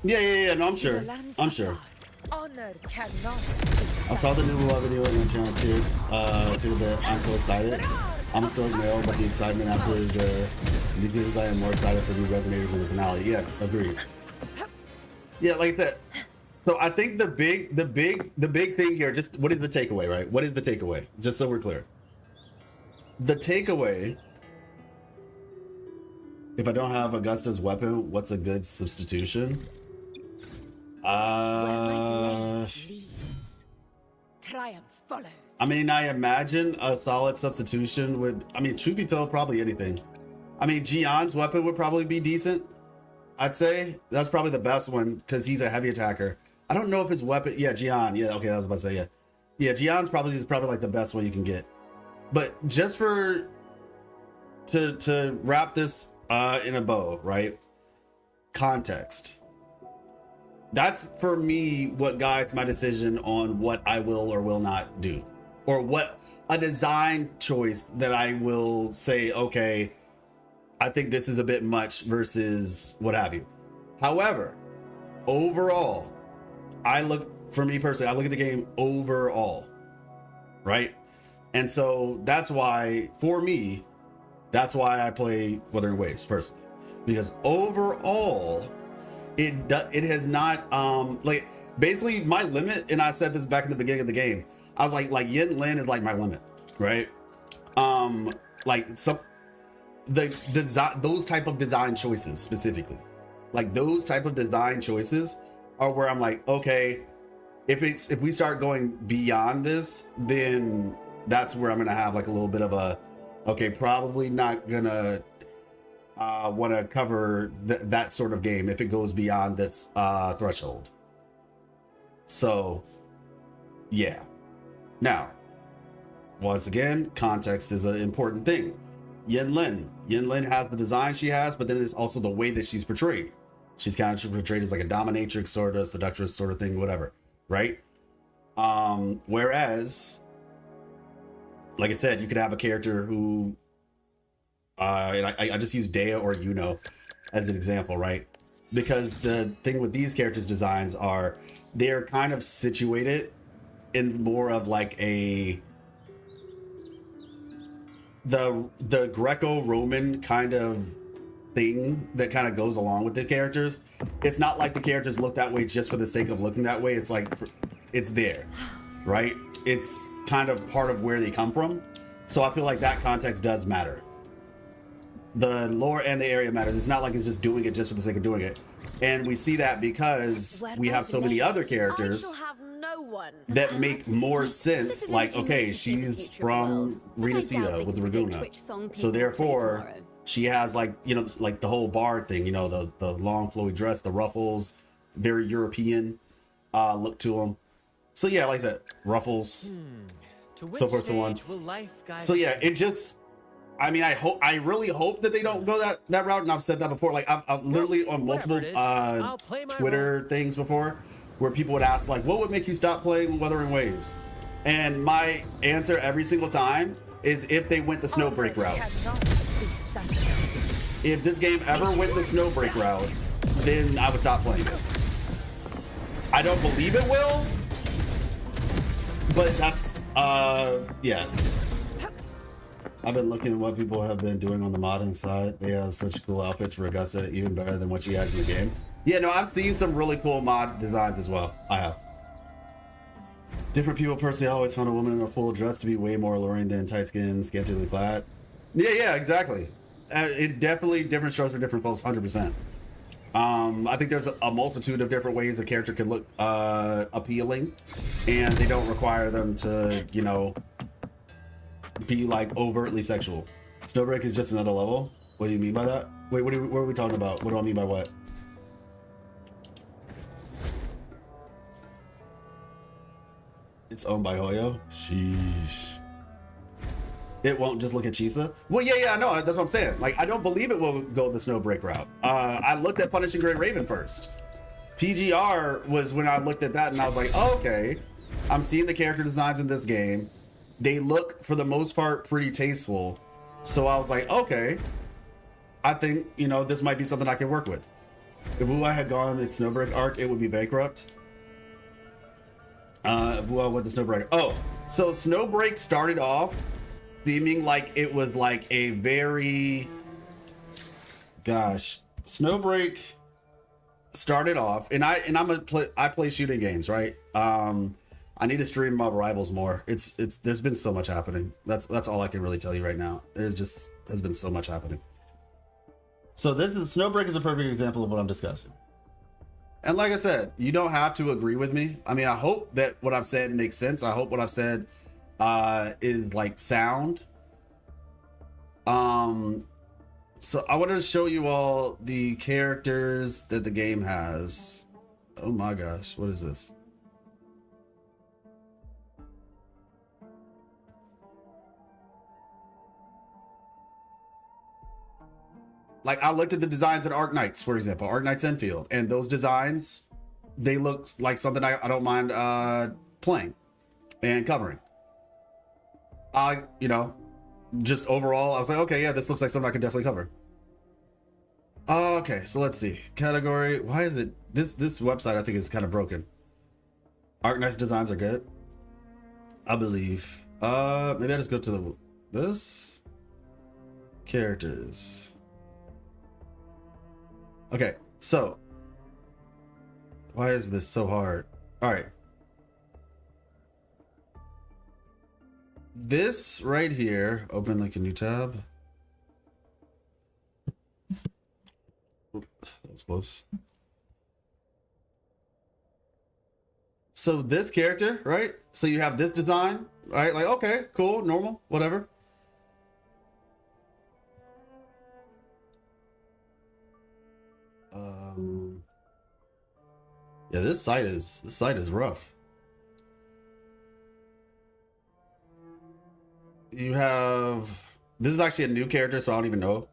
Yeah. No, I'm sure. Honor cannot I saw the new Love video in the channel too. I'm so excited. I'm a stoic male, but the excitement after the because I am more excited for new resonators in the finale. Yeah, agreed. Yeah, like that. So I think the big thing here, just what is the takeaway, right? What is the takeaway? Just so we're clear. The takeaway, if I don't have Augusta's weapon, what's a good substitution? Triumph follows. I mean, I imagine a solid substitution would, I mean, truth be told, probably anything. I mean, Gion's weapon would probably be decent. I'd say that's probably the best one because he's a heavy attacker. I don't know if his weapon, yeah, Gian, yeah, okay, I was about to say, yeah, Gion's probably like the best one you can get. But just to wrap this in a bow, right? Context. That's for me what guides my decision on what I will or will not do, or what a design choice that I will say, okay, I think this is a bit much versus what have you. However, overall, for me personally, I look at the game overall, right? And so that's why, for me, that's why I play Wuthering Waves personally, because overall, it has not like basically my limit, and I said this back in the beginning of the game. I was like Yin Lin is like my limit, right? Like some the design, those type of design choices specifically, like those type of design choices are where I'm like, okay, if we start going beyond this, then that's where I'm gonna have like a little bit of a, okay, probably not gonna want to cover that sort of game if it goes beyond this threshold. So yeah. Now, once again, context is an important thing. Yin Lin has the design she has, but then it's also the way that she's portrayed. She's kind of portrayed as like a dominatrix sort of, seductress sort of thing, whatever, right? Whereas, like I said, you could have a character who, and I just use Dea or Iuno as an example, right? Because the thing with these characters' designs are they're kind of situated in more of like the Greco-Roman kind of thing that kind of goes along with the characters. It's not like the characters look that way just for the sake of looking that way. It's like it's there, right? It's kind of part of where they come from. So I feel like that context does matter. The lore and the area matters. It's not like it's just doing it just for the sake of doing it. And we see that because we have so many other characters that make more sense. Like, okay, she's from Renacida with the Raguna, so therefore she has like, you know, like the whole bard thing, you know, the long flowy dress, the ruffles, very European look to them. So yeah, like I said, ruffles, so forth, so on. So yeah, it just, I mean, I really hope that they don't go that route, and I've said that before. Like I've literally on multiple Twitter things before, where people would ask like, what would make you stop playing Wuthering Waves? And my answer every single time is if they went the Snowbreak route. If this game ever went the Snowbreak route, then I would stop playing it. I don't believe it will, but that's yeah. I've been looking at what people have been doing on the modding side. They have such cool outfits for Augusta, even better than what she has in the game. Yeah, no, I've seen some really cool mod designs as well. I have. Different people personally always found a woman in a full dress to be way more alluring than tight skin, scantily clad. Yeah, exactly. It definitely different strokes for different folks, 100%. I think there's a multitude of different ways a character can look appealing, and they don't require them to, you know, be like overtly sexual. Snowbreak is just another level. What do you mean by that? Wait, what are we talking about? What do I mean by what? It's owned by Hoyo? Sheesh. It won't just look at Chisa? Well, yeah, no, that's what I'm saying. Like, I don't believe it will go the Snowbreak route. I looked at Punishing Great Raven first. PGR was when I looked at that and I was like, oh, okay, I'm seeing the character designs in this game. They look, for the most part, pretty tasteful. So I was like, okay, I think, you know, this might be something I can work with. If Wuha had gone its Snowbreak arc, it would be bankrupt. Wuha with the Snowbreak. Oh, so Snowbreak started off seeming like it was like a very... Gosh. Snowbreak started off, and I play shooting games, right? I need to stream Mob Rivals more. There's been so much happening. That's all I can really tell you right now. There's been so much happening. So Snowbreak is a perfect example of what I'm discussing. And like I said, you don't have to agree with me. I mean, I hope that what I've said makes sense. I hope what I've said is like sound. So I wanted to show you all the characters that the game has. Oh my gosh, what is this? Like, I looked at the designs at Arc Knights, for example, Arc Knights Enfield, and those designs, they look like something I don't mind playing and covering. You know, just overall, I was like, okay, yeah, this looks like something I could definitely cover. Okay, so let's see. Category, why is it, this website I think is kind of broken. Arc Knights designs are good, I believe. Maybe I just go to this characters. Okay, so Why is this so hard? All right. This right here, open like a new tab. Oops, that was close. So this character, right? So you have this design, right? Like, okay, cool, normal, whatever. Yeah, this site is rough. You have, this is actually a new character, so I don't even know.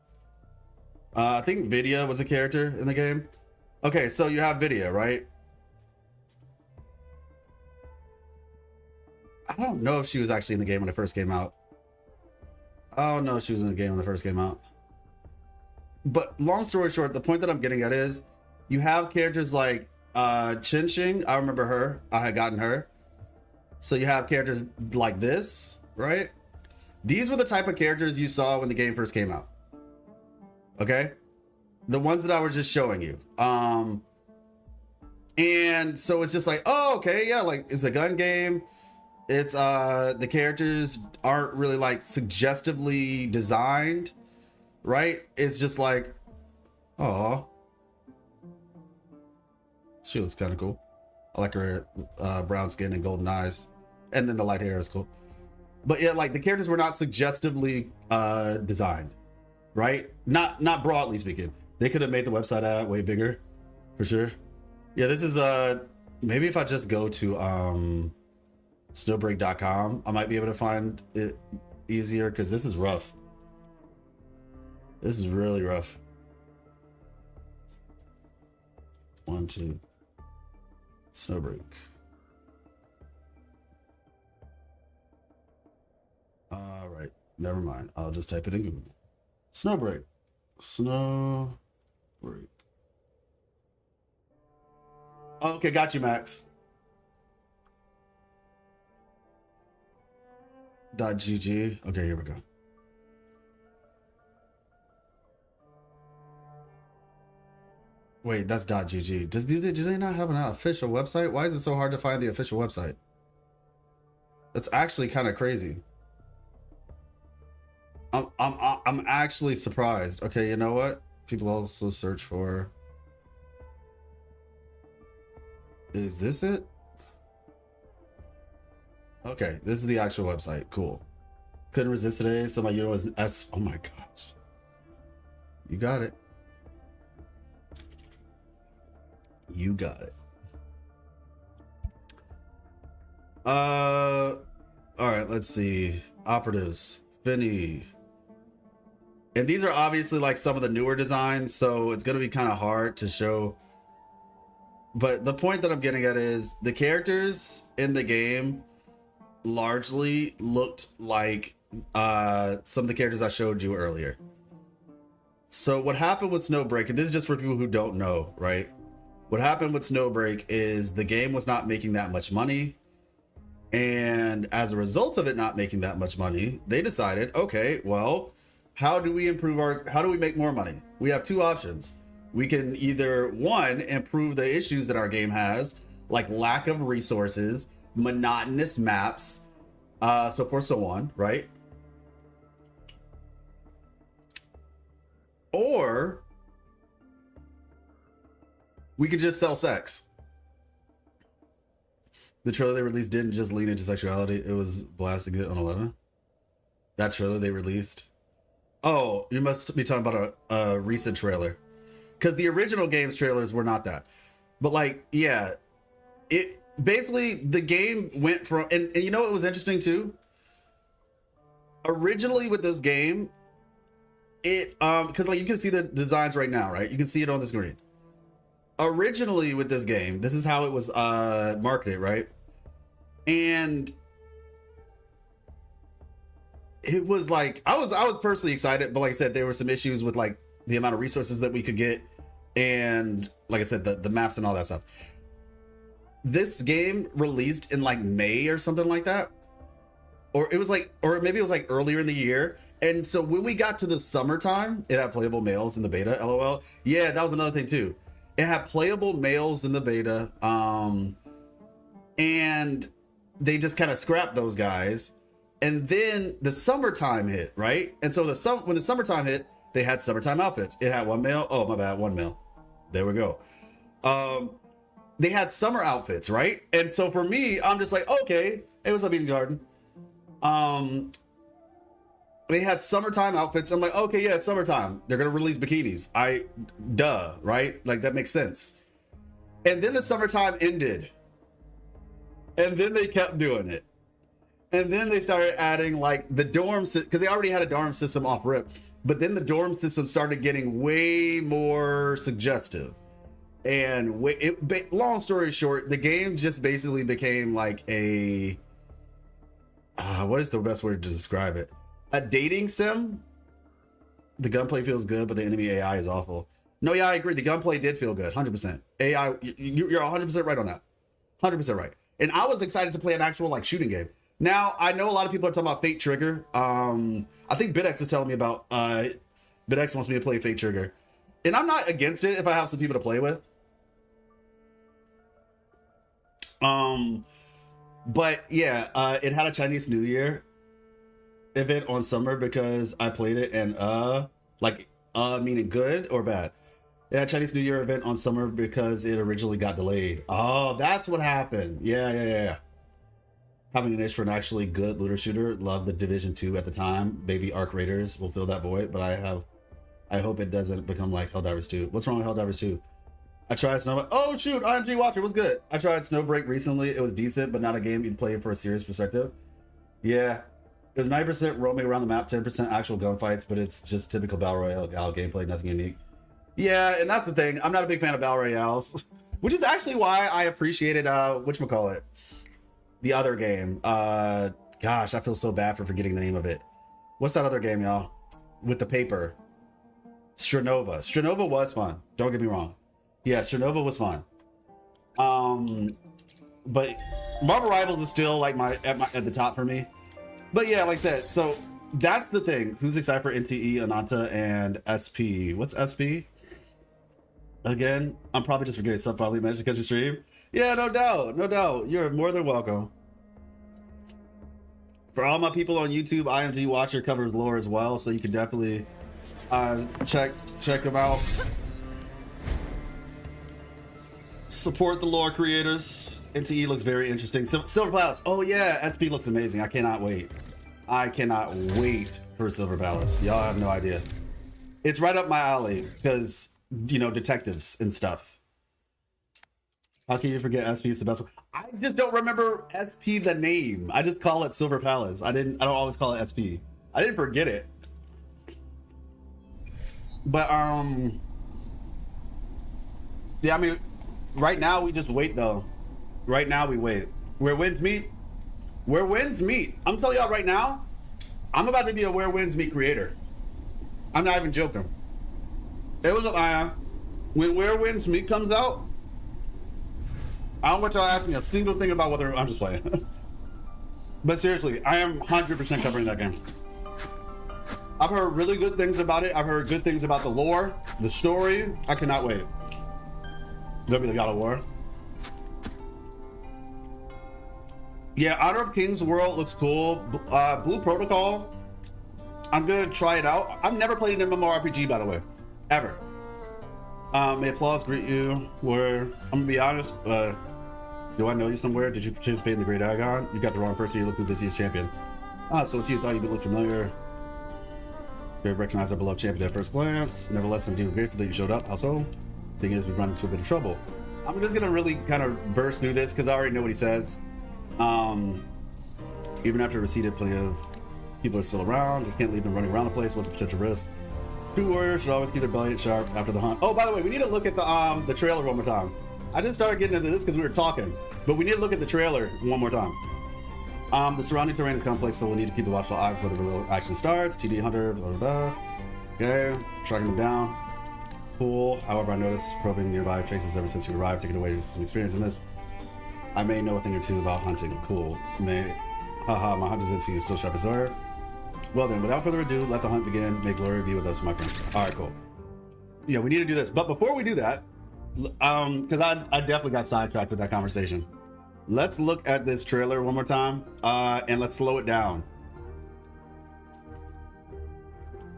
I think Vidya was a character in the game. Okay, so you have Vidya, right? I don't know if she was actually in the game when it first came out. I don't know if she was in the game when it first came out. But long story short, the point that I'm getting at is you have characters like Chinching. I remember her. I had gotten her. So you have characters like this, right? These were the type of characters you saw when the game first came out. Okay? The ones that I was just showing you. And so it's just like, oh, okay, yeah, like it's a gun game. It's the characters aren't really like suggestively designed, right? It's just like, oh, she looks kind of cool. I like her brown skin and golden eyes, and then the light hair is cool. But yeah, like the characters were not suggestively designed, right? Not broadly speaking. They could have made the website ad way bigger, for sure. Yeah, this is maybe if I just go to snowbreak.com, I might be able to find it easier, because this is rough. This is really rough. 1, 2. Snowbreak. All right, never mind. I'll just type it in Google. Snowbreak. Snowbreak. Okay, got you, Max. .gg. Okay, here we go. Wait, that's .gg. Do they not have an official website? Why is it so hard to find the official website? That's actually kind of crazy. I'm actually surprised. Okay, you know what? People also search for. Is this it? Okay, this is the actual website. Cool. Couldn't resist today, so my Iuno was S. Oh my gosh. You got it. You got it. All right, let's see. Operatives. Finny. And these are obviously like some of the newer designs, so it's going to be kind of hard to show. But the point that I'm getting at is the characters in the game largely looked like some of the characters I showed you earlier. So what happened with Snowbreak, and this is just for people who don't know, right? What happened with Snowbreak is the game was not making that much money. And as a result of it not making that much money, they decided, okay, well, how do we make more money? We have two options. We can either, one, improve the issues that our game has, like lack of resources, monotonous maps, so forth, so on, right? Or we could just sell sex. The trailer they released didn't just lean into sexuality, it was blasting it on 11. That trailer they released. Oh, you must be talking about a recent trailer. Because the original game's trailers were not that. But like, yeah, it basically, the game went from, and you know what was interesting too? Originally with this game, it, because like you can see the designs right now, right? You can see it on the screen. Originally with this game, this is how it was marketed, right? And it was like, I was personally excited, but like I said, there were some issues with like the amount of resources that we could get, and like I said, the maps and all that stuff. This game released in like May or something like that, or it was like, or maybe it was like earlier in the year. And so when we got to the summertime, it had playable males in the beta, LOL. Yeah, that was another thing too. It had playable males in the beta, and they just kind of scrapped those guys. And then the summertime hit, right? And so when the summertime hit, they had summertime outfits. It had one male. Oh, my bad, one male. There we go. They had summer outfits, right? And so for me, I'm just like, okay, it was a Eden Garden. They had summertime outfits. I'm like, okay, yeah, it's summertime. They're gonna release bikinis. Right? Like that makes sense. And then the summertime ended. And then they kept doing it. And then they started adding like the dorm, because they already had a dorm system off rip. But then the dorm system started getting way more suggestive. And long story short, the game just basically became like a, what is the best word to describe it? A dating sim. The gunplay feels good, but the enemy AI is awful. No, yeah, I agree. The gunplay did feel good, 100%. AI, you're 100% right on that. 100% right. And I was excited to play an actual like shooting game. Now, I know a lot of people are talking about Fate Trigger. I think BitX was telling me about, BitX wants me to play Fate Trigger. And I'm not against it if I have some people to play with. But yeah, it had a Chinese New Year event on summer because I played it, and meaning good or bad. It had a Chinese New Year event on summer because it originally got delayed. Oh, that's what happened. Yeah. Having an itch for an actually good looter shooter. Loved the Division 2 at the time. Baby Arc Raiders will fill that void, but I hope it doesn't become like Helldivers 2. What's wrong with Helldivers 2? I tried Snowbreak. Oh shoot, IMG Watcher was good. I tried Snowbreak recently. It was decent, but not a game you'd play for a serious perspective. Yeah, it was 90% roaming around the map, 10% actual gunfights, but it's just typical Battle Royale gameplay, nothing unique. Yeah, and that's the thing. I'm not a big fan of Battle Royales, which is actually why I appreciated whatchamacallit, the other game. Gosh, I feel so bad for forgetting the name of it. What's that other game, y'all? With the paper. Stranova. Stranova was fun. Don't get me wrong. Yeah, Stranova was fun. But Marvel Rivals is still like at the top for me. But yeah, like I said, so that's the thing. Who's excited for NTE, Ananta, and SP? What's SP? Again, I'm probably just forgetting stuff. Finally managed to catch a stream. Yeah, no doubt. You're more than welcome. For all my people on YouTube, IMG Watcher covers lore as well, so you can definitely check them out. Support the lore creators. NTE looks very interesting. Silver Palace. Oh yeah, SP looks amazing. I cannot wait for Silver Palace. Y'all have no idea. It's right up my alley because, you know, detectives and stuff. How can you forget SP is the best one? I just don't remember SP the name. I just call it Silver Palace. I don't always call it SP. I didn't forget it. But yeah, I mean, right now we just wait though. Right now we wait. Where winds meet. I'm telling y'all right now, I'm about to be a Where Winds Meet creator. I'm not even joking. It was when Where Winds Meet comes out, I don't want y'all to ask me a single thing about whether I'm just playing. But seriously, I am 100% covering that game. I've heard really good things about it. I've heard good things about the lore, the story. I cannot wait. Gonna be the God of War. Yeah, Honor of Kings World looks cool. Blue Protocol, I'm gonna try it out. I've never played an MMORPG, by the way, ever. May applause greet you. Where I'm gonna be honest. Do I know you somewhere? Did you participate in the Great Agon? You got the wrong person. You look who this year's champion. So it's you. Thought you'd look familiar. You recognize our beloved champion at first glance. Nevertheless, I'm deeply grateful that you showed up. Also, thing is, we've run into a bit of trouble. I'm just gonna really kind of burst through this because I already know what he says. Even after receded, plenty of people are still around. Just can't leave them running around the place. What's the potential risk? True warriors should always keep their belly sharp after the hunt. Oh, by the way, we need to look at the trailer one more time. I didn't start getting into this because we were talking, but we need to look at the trailer one more time. The surrounding terrain is complex, so we'll need to keep a watchful eye before the real action starts. TD Hunter, blah, blah, blah. Okay, tracking them down. Cool. However, I noticed probing nearby traces ever since you arrived, taking away some experience in this. I may know a thing or two about hunting. Cool. Haha, my hunter's instinct is still sharp as ever. Well then, without further ado, let the hunt begin. May glory be with us, my friend. All right, cool. Yeah, we need to do this. But before we do that, Because I definitely got sidetracked with that conversation. Let's look at this trailer one more time, and let's slow it down.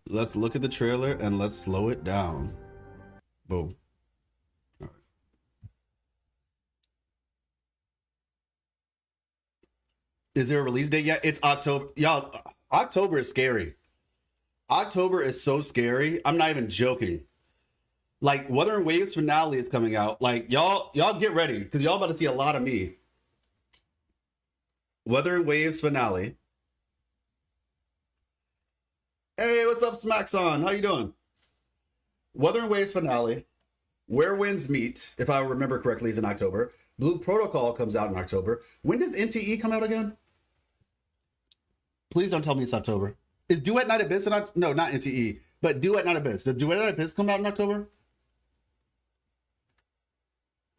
Let's look at the trailer and let's slow it down. Boom. All right. Is there a release date yet? It's October. Y'all, October is scary. October is so scary. I'm not even joking. Like, Wuthering Waves finale is coming out. Like, y'all get ready, because y'all about to see a lot of me. Wuthering Waves finale. Hey, what's up, Smackson? How you doing? Wuthering Waves finale. Where Winds Meet, if I remember correctly, is in October. Blue Protocol comes out in October. When does NTE come out again? Please don't tell me it's October. Is Duet Night Abyss in October? No, not NTE, but Duet Night Abyss. Does Duet Night Abyss come out in October?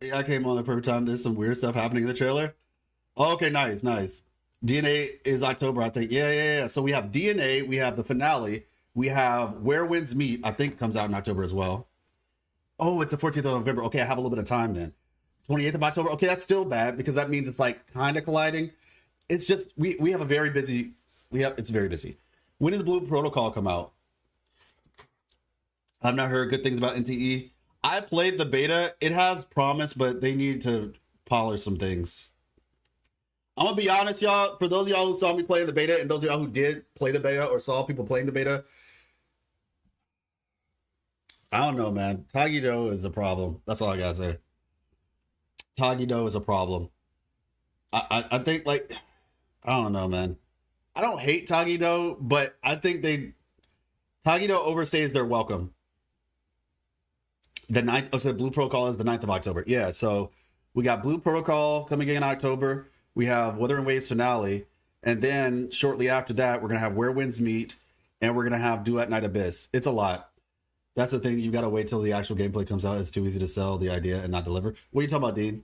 Yeah, I came on the perfect time. There's some weird stuff happening in the trailer. Oh, okay, nice. DNA is October, I think. Yeah. So we have DNA, we have the finale, we have Where Winds Meet, I think comes out in October as well. Oh, it's the 14th of November. Okay, I have a little bit of time then. 28th of October. Okay, that's still bad because that means it's like kind of colliding. It's just we have a very busy. It's very busy. When does Blue Protocol come out? I've not heard good things about NTE. I played the beta. It has promise, but they need to polish some things. I'm gonna be honest, y'all. For those of y'all who saw me playing the beta, and those of y'all who did play the beta or saw people playing the beta, I don't know, man. Tagido is a problem. That's all I gotta say. Tagido is a problem. I think, like, I don't know, man. I don't hate Tagido, but I think Tagido overstays their welcome. The 9th, so Blue Protocol is the 9th of October. Yeah, so we got Blue Protocol coming in October. We have Wuthering Waves finale. And then shortly after that, we're going to have Where Winds Meet. And we're going to have Duet Night Abyss. It's a lot. That's the thing. You got to wait till the actual gameplay comes out. It's too easy to sell the idea and not deliver. What are you talking about, Dean?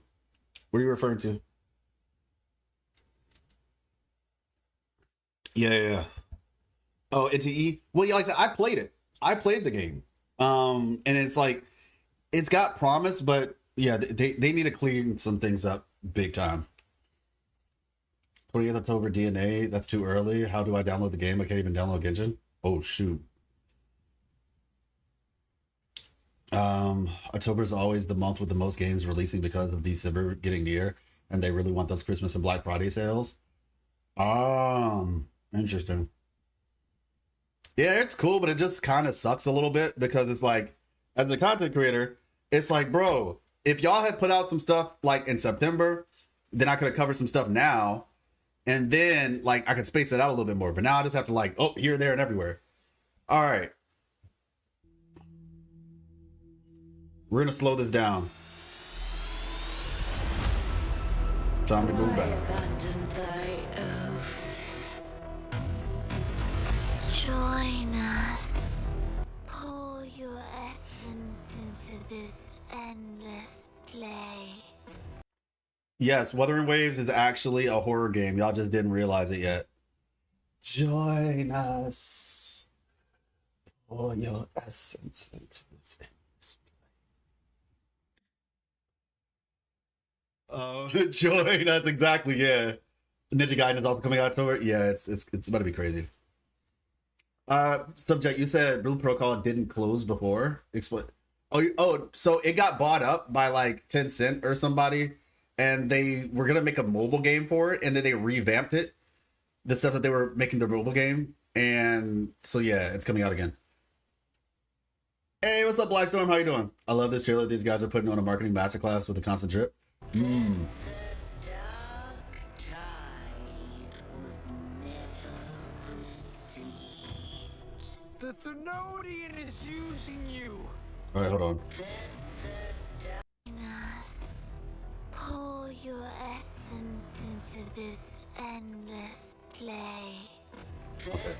What are you referring to? Yeah. Oh, NTE? Well, yeah, like I said, I played it. I played the game. And it's like, it's got promise, but yeah, they need to clean some things up big time. 20th October DNA, that's too early. How do I download the game? I can't even download Genshin. Oh, shoot. October is always the month with the most games releasing because of December getting near, and they really want those Christmas and Black Friday sales. Interesting. Yeah, it's cool, but it just kind of sucks a little bit because it's like, as a content creator, it's like, bro, if y'all had put out some stuff like in September, then I could have covered some stuff now, and then like I could space it out a little bit more. But now I just have to like, oh, here, there, and everywhere. All right. We're going to slow this down. Time to go back. Join us. Pour your essence into this endless play. Yes, Wuthering Waves is actually a horror game. Y'all just didn't realize it yet. Join us. Pour your essence into this endless play. Join us, exactly, yeah. Ninja Gaiden is also coming out October. Yeah, it's about to be crazy. Subject, you said Blue Protocol didn't close before. Explain. Oh, so it got bought up by like Tencent or somebody, and they were gonna make a mobile game for it, and then they revamped it, the stuff that they were making the mobile game, and so yeah, it's coming out again. Hey, what's up, Blackstorm? How you doing? I love this trailer. These guys are putting on a marketing masterclass with a constant drip. The Thenodian is using you. All right, hold on. Join us. Pour your essence into this endless play. Okay.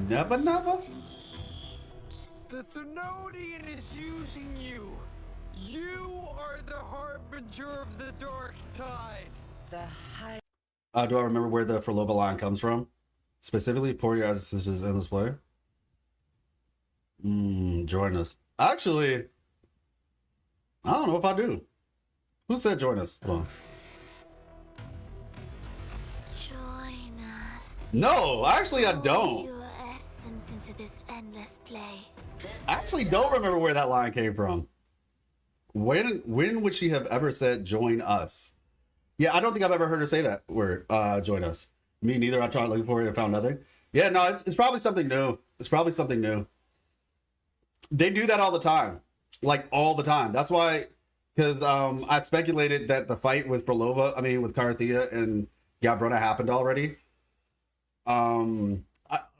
Never. The Thenodian is using you. You are the harbinger of the dark tide. The high. Do I remember where the For Lova line comes from? Specifically, pour your essence into this endless play. Join us. Actually, I don't know if I do. Who said join us? Hold on. Join us. No, actually I Pour don't. your essence into this endless play. I actually don't remember where that line came from. When would she have ever said join us? Yeah, I don't think I've ever heard her say that word, join us. Me neither. I tried looking for it and found nothing. Yeah, no, it's probably something new. It's probably something new. They do that all the time. Like all the time. That's why, because I speculated that the fight with with Carthea and Gabrona happened already. I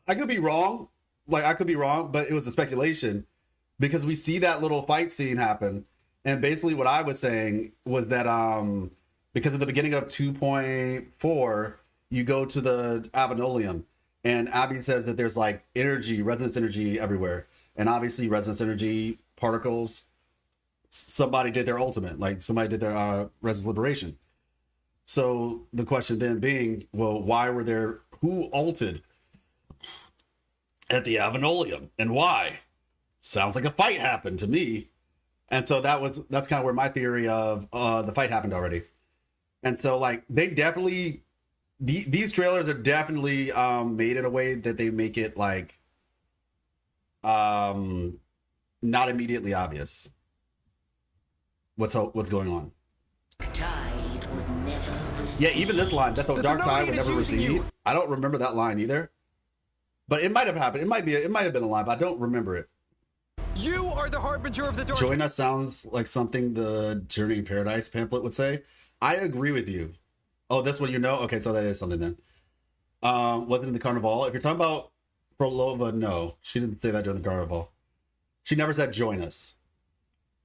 could be wrong. Like I could be wrong, but it was a speculation because we see that little fight scene happen. And basically what I was saying was that because at the beginning of 2.4, you go to the Avenolium and Abby says that there's like energy, resonance energy everywhere. And obviously resonance energy particles, somebody did their ultimate, like somebody did their resonance liberation. So the question then being, well, who ulted at the Avenolium and why? Sounds like a fight happened to me. And so that's kind of where my theory of the fight happened already. And so like they definitely, these trailers are definitely made in a way that they make it like not immediately obvious what's going on. Tide would never recede. Yeah, even this line, that the dark tide would never recede. I don't remember that line either. But it might have happened. It might have been a line, but I don't remember it. You are the harbinger of the dark. Join us sounds like something the Journey in Paradise pamphlet would say. I agree with you. Oh, this one you know? Okay, so that is something then. Was it in the Carnival? If you're talking about Frolova, no. She didn't say that during the Carnival. She never said join us.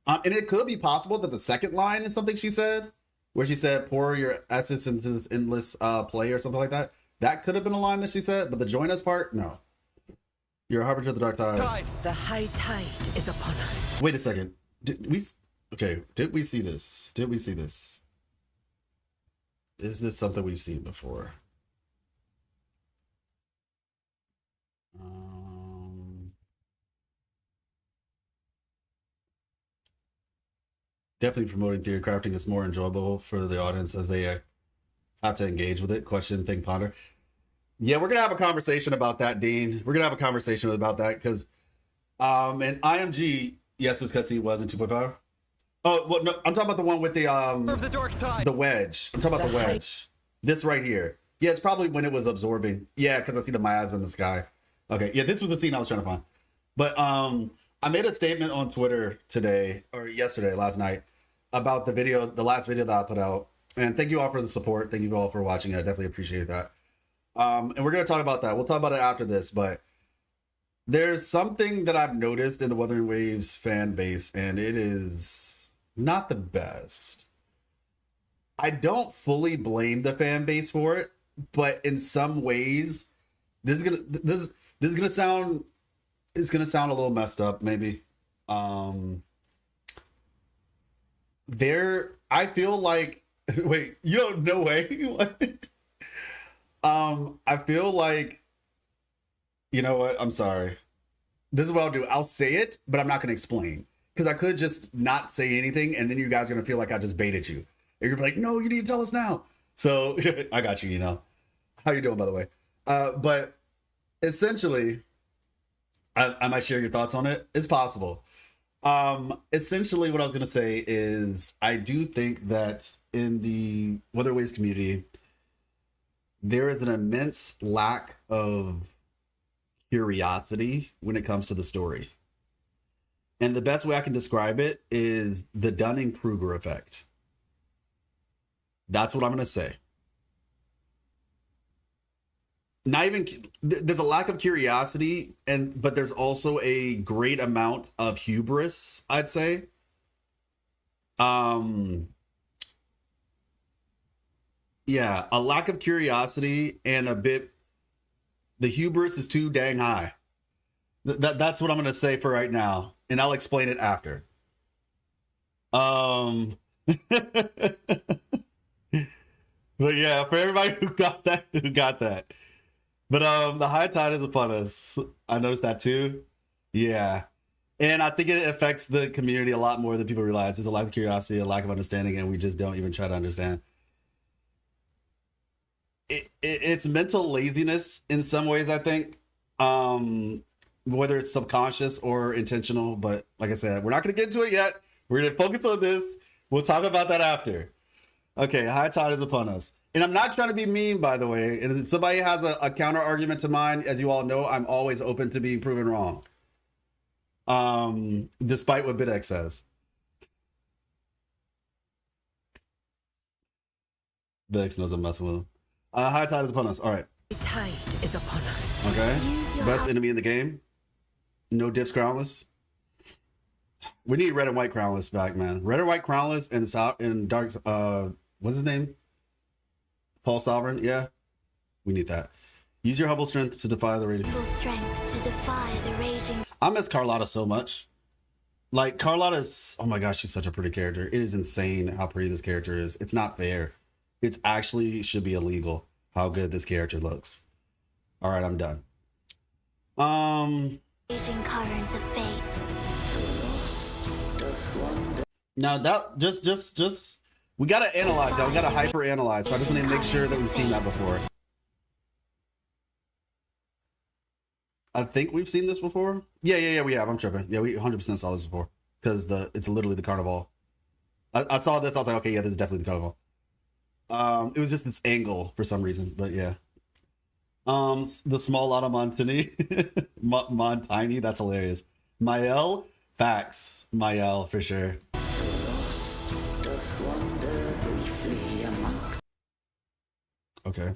And it could be possible that the second line is something she said, where she said pour your essence into this endless play or something like that. That could have been a line that she said, but the join us part, no. You're a harbinger of the dark tide. The high tide is upon us. Wait a second. Did we see this? Is this something we've seen before? Definitely promoting theory crafting is more enjoyable for the audience as they have to engage with it. Question, think, ponder. Yeah, we're gonna have a conversation about that, Dean. We're gonna have a conversation about that because, in IMG, yes, this cutscene was in 2.5. Oh, well, no, I'm talking about the one with the dark tide. the wedge. I'm talking about the wedge. This right here. Yeah, it's probably when it was absorbing. Yeah, because I see the miasma in the sky. Okay, yeah, this was the scene I was trying to find. But I made a statement on Twitter today or last night, about the last video that I put out. And thank you all for the support. Thank you all for watching. I definitely appreciate that. And we're going to talk about that. We'll talk about it after this, but there's something that I've noticed in the Wuthering Waves fan base, and it is not the best. I don't fully blame the fan base for it, but in some ways, this is gonna sound a little messed up, maybe. I feel like wait, you don't, no way. What? I feel like, you know what? I'm sorry. This is what I'll do. I'll say it, but I'm not going to explain. Because I could just not say anything, and then you guys are going to feel like I just baited you. And you're like, no, you need to tell us now. So, I got you, How you doing, by the way? But essentially, I might share your thoughts on it. It's possible. Essentially, what I was going to say is, I do think that in the Wuthering Waves community, there is an immense lack of curiosity when it comes to the story. And the best way I can describe it is the Dunning-Kruger effect. That's what I'm going to say. There's a lack of curiosity, but there's also a great amount of hubris, I'd say. Yeah, a lack of curiosity and the hubris is too dang high. That's what I'm going to say for right now, and I'll explain it after. But yeah, for everybody who got that. But the high tide is upon us. I noticed that too. Yeah. And I think it affects the community a lot more than people realize. There's a lack of curiosity, a lack of understanding, and we just don't even try to understand. It's mental laziness in some ways, I think. Whether it's subconscious or intentional, but like I said, we're not going to get into it yet. We're going to focus on this. We'll talk about that after. Okay, high tide is upon us. And I'm not trying to be mean, by the way. And if somebody has a counter argument to mine, as you all know, I'm always open to being proven wrong. Despite what BitX says. BitX knows I'm messing with him. High tide is upon us. All right. The tide is upon us. Okay. Best enemy in the game. No diffs crownless. We need red and white crownless back, man. Red and white crownless and dark. What's his name? Paul Sovereign. Yeah, we need that. Use your humble strength to defy the raging. Humble strength to defy the raging. I miss Carlotta so much. Like Carlotta's. Oh my gosh, she's such a pretty character. It is insane how pretty this character is. It's not fair. It's actually should be illegal how good this character looks. All right, I'm done. Raging current of fate. Now that just we gotta analyze that. We gotta hyper analyze. So I just want to make sure that we've seen that before. I think we've seen this before. Yeah, we have. I'm tripping. Yeah, we 100% saw this before because it's literally the carnival. I saw this. I was like, okay, yeah, this is definitely the carnival. It was just this angle for some reason, but yeah. The small lot of Montini, Montini. That's hilarious. Mael, facts. Mael for sure. Okay.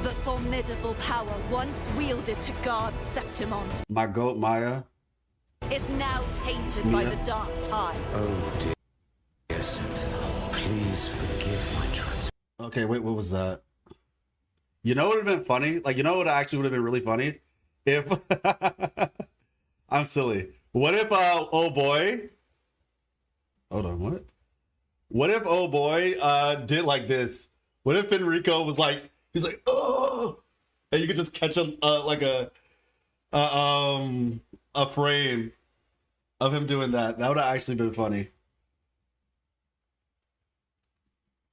The formidable power once wielded to guard Septimont My goat Maya is now tainted by the dark tide. Oh dear Sentinel, please forgive my trans. Okay, wait, what was that? You know what would have been funny? Like, you know what actually would have been really funny? If I'm silly. What if oh boy? Hold on, what? What if oh boy did like this? What if Enrico was like, he's like, oh, and you could just catch a like a frame of him doing that. That would have actually been funny.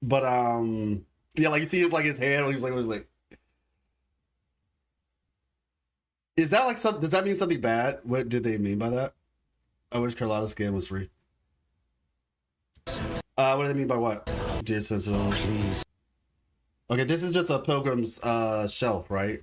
But yeah, like you see his like his hand, he was like, is that like some? Does that mean something bad? What did they mean by that? I wish Carlotta's skin was free. What do they mean by what? Dear Sentinel, please. Okay, this is just a pilgrim's shelf, right?